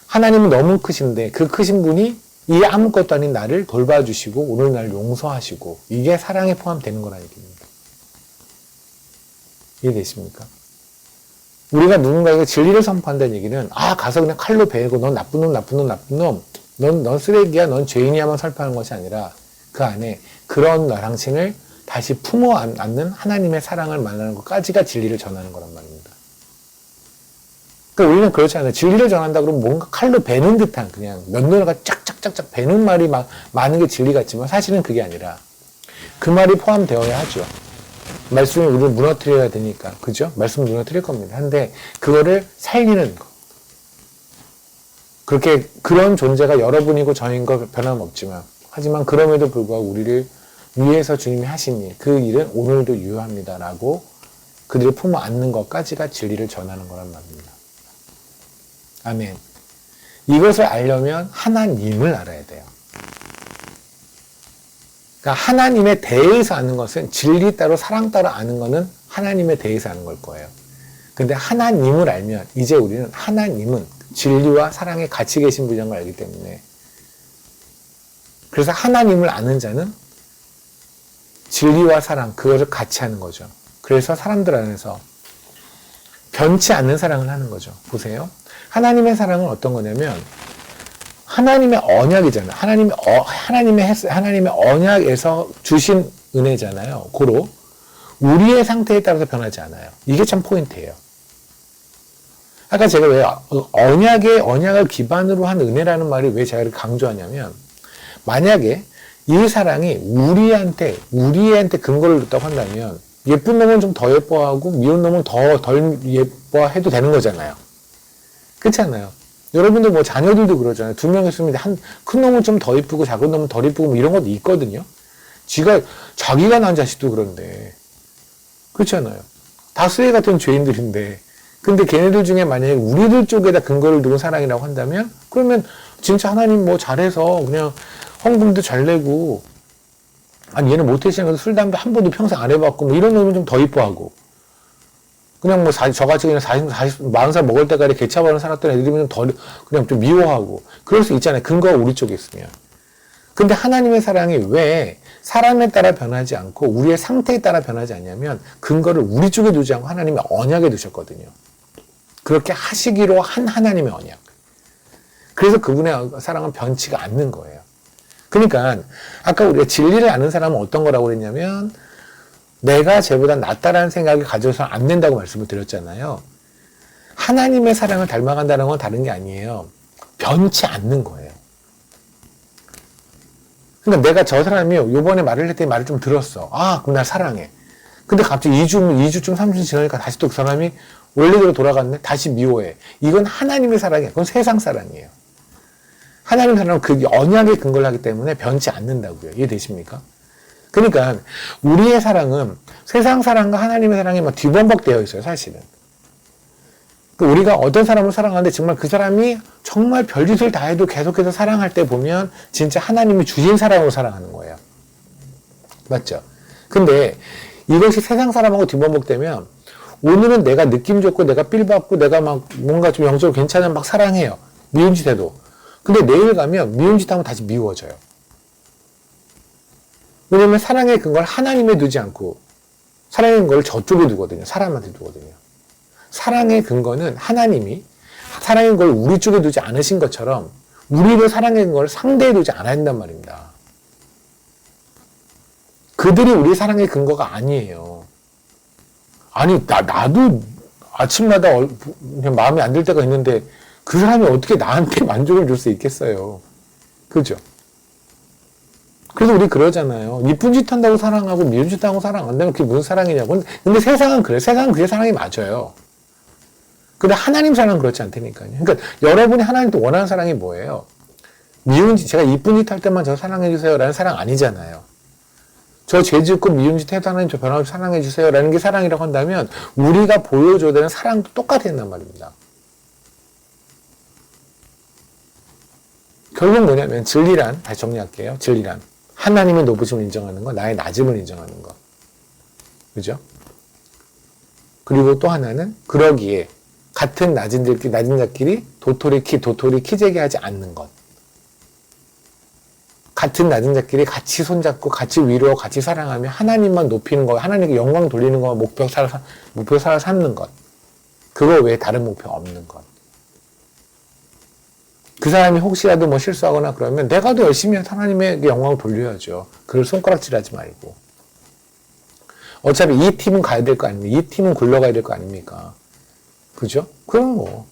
하나님은 너무 크신데 그 크신 분이 이 아무것도 아닌 나를 돌봐주시고 오늘 날 용서하시고 이게 사랑에 포함되는 거라는 얘기입니다. 이해되십니까? 우리가 누군가에게 진리를 선포한다는 얘기는 가서 그냥 칼로 베고 넌 나쁜 놈 넌 쓰레기야, 넌 죄인이야만 설파하는 것이 아니라 그 안에 그런 당신을 다시 품어 안는 하나님의 사랑을 만나는 것까지가 진리를 전하는 거란 말입니다. 그러니까 우리는 그렇지 않아요. 진리를 전한다 그러면 뭔가 칼로 베는 듯한 그냥 면도가 쫙쫙쫙쫙 베는 말이 많은 게 진리 같지만 사실은 그게 아니라 그 말이 포함되어야 하죠. 말씀을 우리를 무너뜨려야 되니까. 그죠? 말씀을 무너뜨릴 겁니다. 근데 그거를 살리는 거. 그런 존재가 여러분이고 저인 거 변함없지만 하지만 그럼에도 불구하고 우리를 위해서 주님이 하신 일, 그 일은 오늘도 유효합니다라고 그들을 품어 안는 것까지가 진리를 전하는 거란 말입니다. 아멘. 이것을 알려면 하나님을 알아야 돼요. 그러니까 하나님에 대해서 아는 것은 진리 따로 사랑 따로 아는 것은 하나님에 대해서 아는 걸 거예요. 근데 하나님을 알면 이제 우리는 하나님은 진리와 사랑에 같이 계신 분이라는 걸 알기 때문에 그래서 하나님을 아는 자는 진리와 사랑 그것을 같이 하는 거죠. 그래서 사람들 안에서 변치 않는 사랑을 하는 거죠. 보세요. 하나님의 사랑은 어떤 거냐면 하나님의 언약이잖아요. 하나님의 언약에서 주신 은혜잖아요. 고로 우리의 상태에 따라서 변하지 않아요. 이게 참 포인트예요. 아까 제가 왜 언약을 기반으로 한 은혜라는 말을 왜 제가 이렇게 강조하냐면 만약에 이 사랑이 우리한테 근거를 뒀다고 한다면 예쁜 놈은 좀 더 예뻐하고 미운 놈은 더 덜 예뻐해도 되는 거잖아요. 그렇잖아요. 여러분들 뭐 자녀들도 그러잖아요. 두 명 있으면 큰 놈은 좀 더 이쁘고 작은 놈은 덜 이쁘고 뭐 이런 것도 있거든요. 자기가 낳은 자식도 그런데 그렇잖아요. 다 쓰레기 같은 죄인들인데 근데 걔네들 중에 만약에 우리들 쪽에다 근거를 두고 사랑이라고 한다면 그러면 진짜 하나님 뭐 잘해서 그냥 헌금도 잘 내고 아니 얘는 모태신앙에서 술 담배 한 번도 평생 안 해봤고 뭐 이런 놈은 좀 더 이뻐하고 그냥 뭐 저같이 그냥 40살 먹을 때까지 개차반을 살았던 애들이면 좀 더 그냥 좀 미워하고 그럴 수 있잖아요. 근거가 우리 쪽에 있으면. 근데 하나님의 사랑이 왜 사람에 따라 변하지 않고 우리의 상태에 따라 변하지 않냐면 근거를 우리 쪽에 두지 않고 하나님의 언약에 두셨거든요. 그렇게 하시기로 한 하나님의 언약. 그래서 그분의 사랑은 변치가 않는 거예요. 그러니까 아까 우리가 진리를 아는 사람은 어떤 거라고 그랬냐면 내가 쟤보다 낫다라는 생각이 가져서 안 된다고 말씀을 드렸잖아요. 하나님의 사랑을 닮아간다는 건 다른 게 아니에요. 변치 않는 거예요. 그러니까 내가 저 사람이 요번에 말을 했더니 말을 좀 들었어. 아, 그럼 나 사랑해. 근데 갑자기 2주쯤 3주 지나니까 다시 또 그 사람이 원래대로 돌아갔네? 다시 미워해. 이건 하나님의 사랑이에요. 그건 세상 사랑이에요. 하나님의 사랑은 그 언약에 근거를 하기 때문에 변치 않는다고요. 이해되십니까? 그러니까 우리의 사랑은 세상 사랑과 하나님의 사랑이 막 뒤범벅되어 있어요. 사실은. 우리가 어떤 사람을 사랑하는데 정말 그 사람이 정말 별짓을 다 해도 계속해서 사랑할 때 보면 진짜 하나님이 주신 사랑으로 사랑하는 거예요. 맞죠? 근데 이것이 세상 사람하고 뒤범벅되면 오늘은 내가 느낌 좋고 내가 삘 받고 내가 막 뭔가 좀 영적으로 괜찮으면 막 사랑해요. 미운 짓 해도. 근데 내일 가면 미운 짓 하면 다시 미워져요. 왜냐면 사랑의 근거를 하나님에 두지 않고 사랑의 근거를 저쪽에 두거든요. 사람한테 두거든요. 사랑의 근거는 하나님이 사랑의 근거를 우리 쪽에 두지 않으신 것처럼 우리도 사랑의 근거를 상대에 두지 않아야 한단 말입니다. 그들이 우리 사랑의 근거가 아니에요. 아니 나도 아침마다 그냥 마음에 안 들 때가 있는데 그 사람이 어떻게 나한테 만족을 줄 수 있겠어요. 그죠? 그래서 우리 그러잖아요. 이쁜 짓 한다고 사랑하고 미운 짓 하고 사랑 안 한다면 그게 무슨 사랑이냐고. 근데 세상은 그래. 세상은 그게 사랑이 맞아요. 근데 하나님 사랑은 그렇지 않다니까요. 그러니까 여러분이 하나님도 원하는 사랑이 뭐예요? 미운 짓, 제가 이쁜 짓 할 때만 저 사랑해주세요 라는 사랑 아니잖아요. 저 죄 짓고 미운 짓 해도 하나님 저 변함없이 사랑해주세요 라는 게 사랑이라고 한다면 우리가 보여줘야 되는 사랑도 똑같아야 된단 말입니다. 결국 뭐냐면 진리란, 다시 정리할게요. 진리란 하나님의 높으심을 인정하는 거, 나의 낮음을 인정하는 거. 그죠? 그리고 또 하나는 그러기에 같은 낮은 자끼리 도토리 키재기 하지 않는 것. 같은 낮은 자끼리 같이 손잡고 같이 위로하고 같이 사랑하며 하나님만 높이는 거, 하나님께 영광 돌리는 거 목표 살아 삼는 것. 그거 외에 다른 목표 없는 것. 그 사람이 혹시라도 뭐 실수하거나 그러면 내가 더 열심히 해서 하나님에게 영광을 돌려야죠. 그걸 손가락질하지 말고. 어차피 이 팀은 가야 될 거 아닙니까? 이 팀은 굴러가야 될 거 아닙니까? 그죠? 그럼 뭐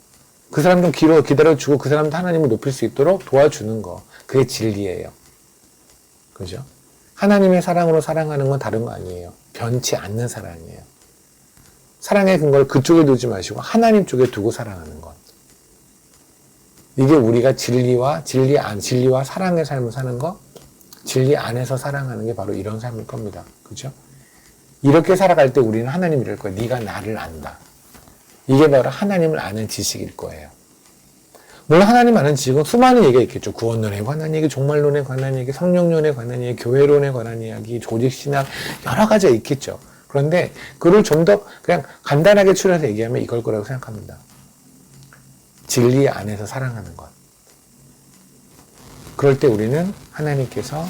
그 사람 좀 기다려주고 그 사람도 하나님을 높일 수 있도록 도와주는 거. 그게 진리예요. 그죠? 하나님의 사랑으로 사랑하는 건 다른 거 아니에요. 변치 않는 사랑이에요. 사랑의 근거를 그쪽에 두지 마시고 하나님 쪽에 두고 사랑하는 것. 이게 우리가 진리와 사랑의 삶을 사는 거, 진리 안에서 사랑하는 게 바로 이런 삶일 겁니다. 그죠? 이렇게 살아갈 때 우리는 하나님 이럴 거예요. 네가 나를 안다. 이게 바로 하나님을 아는 지식일 거예요. 물론 하나님 아는 지식은 수많은 얘기가 있겠죠. 구원론에 관한 얘기, 종말론에 관한 얘기, 성령론에 관한 얘기, 교회론에 관한 이야기, 조직신학, 여러 가지가 있겠죠. 그런데 그걸 좀 더 그냥 간단하게 추려서 얘기하면 이걸 거라고 생각합니다. 진리 안에서 사랑하는 것. 그럴 때 우리는 하나님께서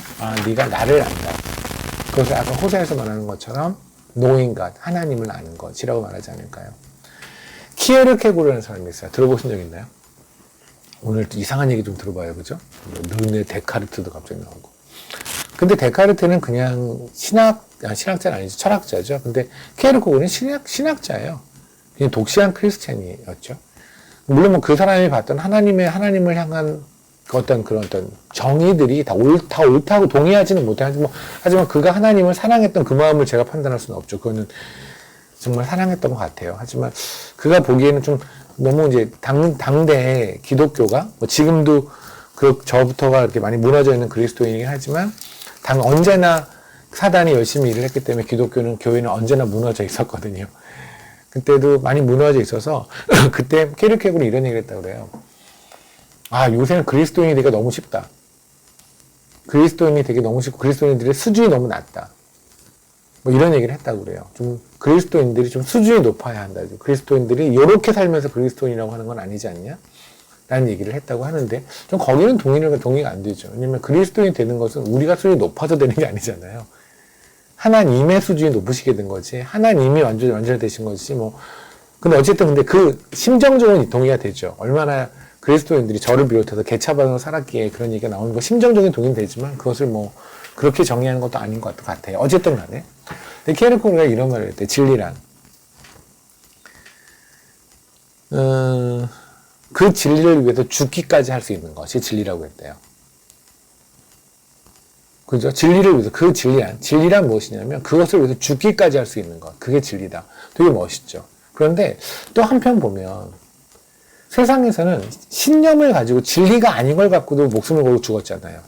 네가 나를 안다. 그것을 아까 호세아에서 말하는 것처럼 knowing God, 하나님을 아는 것이라고 말하지 않을까요? 키에르케고르라는 사람이 있어요. 들어보신 적 있나요? 오늘 이상한 얘기 좀 들어봐요. 그죠? 르네 데카르트도 갑자기 나오고. 근데 데카르트는 그냥 신학자는 아니죠. 철학자죠. 근데 키에르케고르는 신학자예요. 그냥 독실한 크리스찬이었죠. 물론 뭐 그 사람이 봤던 하나님을 향한 어떤 정의들이 다 옳다고 동의하지는 못하지만, 하지만 그가 하나님을 사랑했던 그 마음을 제가 판단할 수는 없죠. 그거는 정말 사랑했던 것 같아요. 하지만 그가 보기에는 좀 너무 이제 당대 기독교가, 뭐 지금도 저부터가 이렇게 많이 무너져 있는 그리스도인이긴 하지만, 언제나 사단이 열심히 일을 했기 때문에 교회는 언제나 무너져 있었거든요. 그때도 많이 무너져 있어서 그때 케르케고르는 이런 얘기를 했다고 그래요. 아, 요새는 그리스도인이 되기가 너무 쉽다. 그리스도인이 되기 너무 쉽고 그리스도인들의 수준이 너무 낮다. 뭐 이런 얘기를 했다고 그래요. 좀 그리스도인들이 좀 수준이 높아야 한다. 그리스도인들이 이렇게 살면서 그리스도인이라고 하는 건 아니지 않냐? 라는 얘기를 했다고 하는데 좀 거기는 동의가 안 되죠. 왜냐면 그리스도인이 되는 것은 우리가 수준이 높아서 되는 게 아니잖아요. 하나님의 수준이 높으시게 된 거지. 하나님이 완전되신 거지. 뭐 근데 어쨌든 근데 그 심정적인 동의가 되죠. 얼마나 그리스도인들이 저를 비롯해서 개차반으로 살았기에 그런 얘기가 나오는 거 심정적인 동의는 되지만 그것을 뭐 그렇게 정의하는 것도 아닌 것 같아요. 어쨌든 간에. 근데 케르케고르가 이런 말을 했대. 진리란. 그 진리를 위해서 죽기까지 할 수 있는 것이 진리라고 했대요. 그죠? 진리를 위해서, 그 진리란 무엇이냐면 그것을 위해서 죽기까지 할 수 있는 것. 그게 진리다. 되게 멋있죠. 그런데 또 한편 보면 세상에서는 신념을 가지고 진리가 아닌 걸 갖고도 목숨을 걸고 죽었잖아요.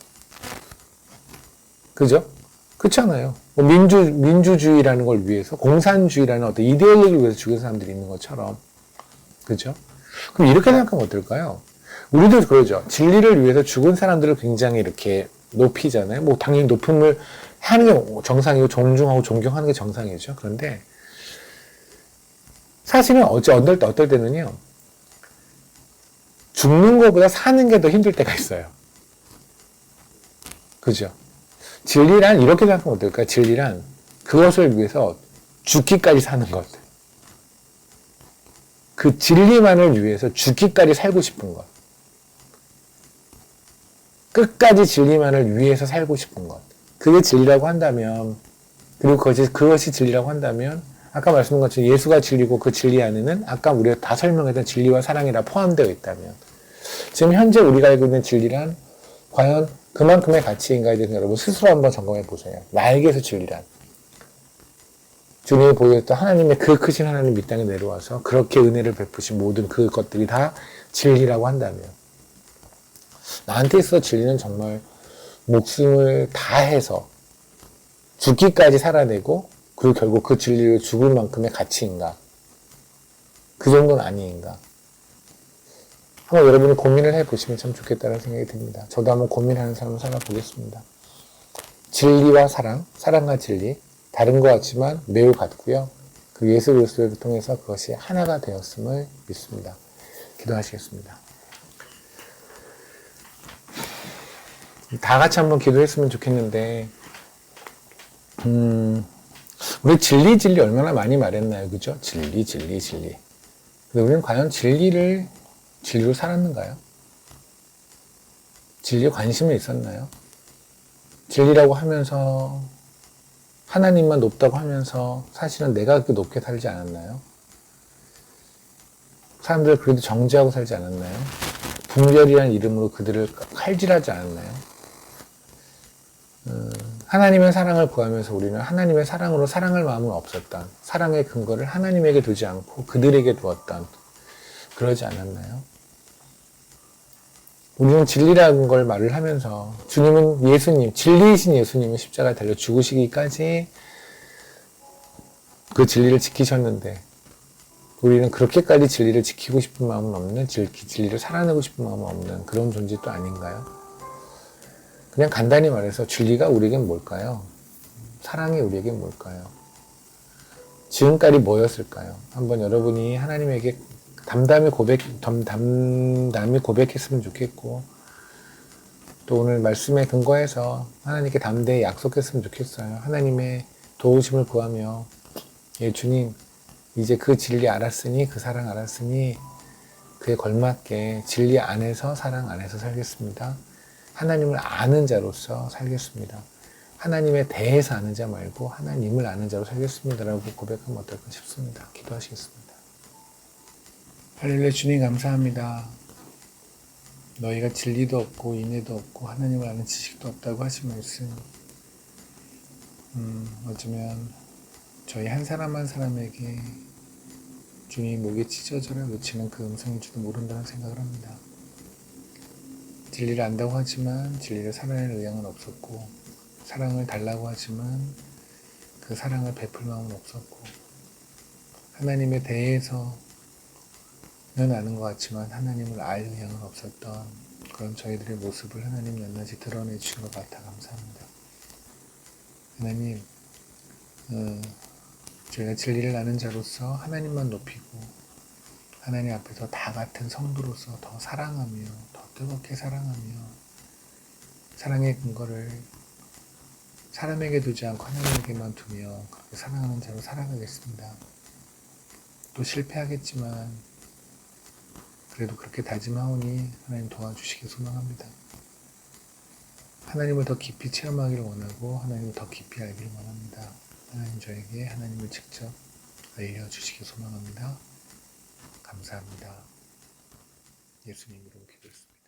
그죠? 그렇잖아요. 뭐 민주주의라는 걸 위해서, 공산주의라는 어떤 이데올로기를 위해서 죽은 사람들이 있는 것처럼. 그죠? 그럼 이렇게 생각하면 어떨까요? 우리도 그러죠. 진리를 위해서 죽은 사람들을 굉장히 이렇게 높이잖아요. 뭐 당연히 높음을 하는 게 정상이고 존중하고 존경하는 게 정상이죠. 그런데 사실은 어떨 때는요. 죽는 것보다 사는 게 더 힘들 때가 있어요. 그죠? 진리란 이렇게 생각하면 어떨까요? 진리란 그것을 위해서 죽기까지 사는 것. 그 진리만을 위해서 죽기까지 살고 싶은 것. 끝까지 진리만을 위해서 살고 싶은 것. 그게 진리라고 한다면, 그리고 그것이 진리라고 한다면, 아까 말씀드린 것처럼 예수가 진리고 그 진리 안에는 아까 우리가 다 설명했던 진리와 사랑이라 포함되어 있다면, 지금 현재 우리가 알고 있는 진리란 과연 그만큼의 가치인가에 대해서 여러분 스스로 한번 점검해 보세요. 나에게서 진리란. 주님이 보여줬던 하나님의 그 크신 하나님 이 땅에 내려와서 그렇게 은혜를 베푸신 모든 그것들이 다 진리라고 한다면, 나한테 있어 진리는 정말 목숨을 다해서 죽기까지 살아내고 그리고 결국 그 진리를 죽을 만큼의 가치인가? 그 정도는 아닌가? 한번 여러분이 고민을 해보시면 참 좋겠다는 생각이 듭니다. 저도 한번 고민하는 삶을 살아보겠습니다. 진리와 사랑과 진리, 다른 것 같지만 매우 같고요. 그 예수 그리스도를 통해서 그것이 하나가 되었음을 믿습니다. 기도하시겠습니다. 다 같이 한번 기도했으면 좋겠는데, 우리 진리 얼마나 많이 말했나요? 그죠? 진리. 근데 우리는 과연 진리로 살았는가요? 진리에 관심이 있었나요? 진리라고 하면서, 하나님만 높다고 하면서, 사실은 내가 그렇게 높게 살지 않았나요? 사람들을 그래도 정죄하고 살지 않았나요? 분별이라는 이름으로 그들을 칼질하지 않았나요? 하나님의 사랑을 구하면서 우리는 하나님의 사랑으로 사랑할 마음은 없었던, 사랑의 근거를 하나님에게 두지 않고 그들에게 두었던, 그러지 않았나요? 우리는 진리라는 걸 말을 하면서 주님은 진리이신 예수님은 십자가에 달려 죽으시기까지 그 진리를 지키셨는데 우리는 그렇게까지 진리를 지키고 싶은 마음은 없는, 진리를 살아내고 싶은 마음은 없는 그런 존재 또 아닌가요? 그냥 간단히 말해서 진리가 우리에겐 뭘까요? 사랑이 우리에겐 뭘까요? 지금까지 뭐였을까요? 한번 여러분이 하나님에게 담담히 고백했으면 좋겠고, 또 오늘 말씀에 근거해서 하나님께 담대히 약속했으면 좋겠어요. 하나님의 도우심을 구하며, 예, 주님, 이제 그 진리 알았으니, 그 사랑 알았으니, 그에 걸맞게 진리 안에서, 사랑 안에서 살겠습니다. 하나님을 아는 자로서 살겠습니다. 하나님에 대해서 아는 자 말고 하나님을 아는 자로 살겠습니다라고 고백하면 어떨까 싶습니다. 기도하시겠습니다. 할렐루야. 주님 감사합니다. 너희가 진리도 없고 인애도 없고 하나님을 아는 지식도 없다고 하신 말씀, 어쩌면 저희 한 사람 한 사람에게 주님이 목에 찢어져라 외치는 그 음성일지도 모른다는 생각을 합니다. 진리를 안다고 하지만 진리를 살아내는 의향은 없었고, 사랑을 달라고 하지만 그 사랑을 베풀 마음은 없었고, 하나님에 대해서는 아는 것 같지만 하나님을 알 의향은 없었던 그런 저희들의 모습을 하나님 낱낱이 드러내 주신 것 같아 감사합니다. 하나님, 저희가 진리를 아는 자로서 하나님만 높이고 하나님 앞에서 다 같은 성도로서 더 사랑하며 더 뜨겁게 사랑하며 사랑의 근거를 사람에게 두지 않고 하나님에게만 두며 그렇게 사랑하는 자로 살아가겠습니다. 또 실패하겠지만 그래도 그렇게 다짐하오니 하나님 도와주시길 소망합니다. 하나님을 더 깊이 체험하기를 원하고 하나님을 더 깊이 알기를 원합니다. 하나님 저에게 하나님을 직접 알려주시길 소망합니다. 감사합니다. 예수님 이름으로 기도했습니다.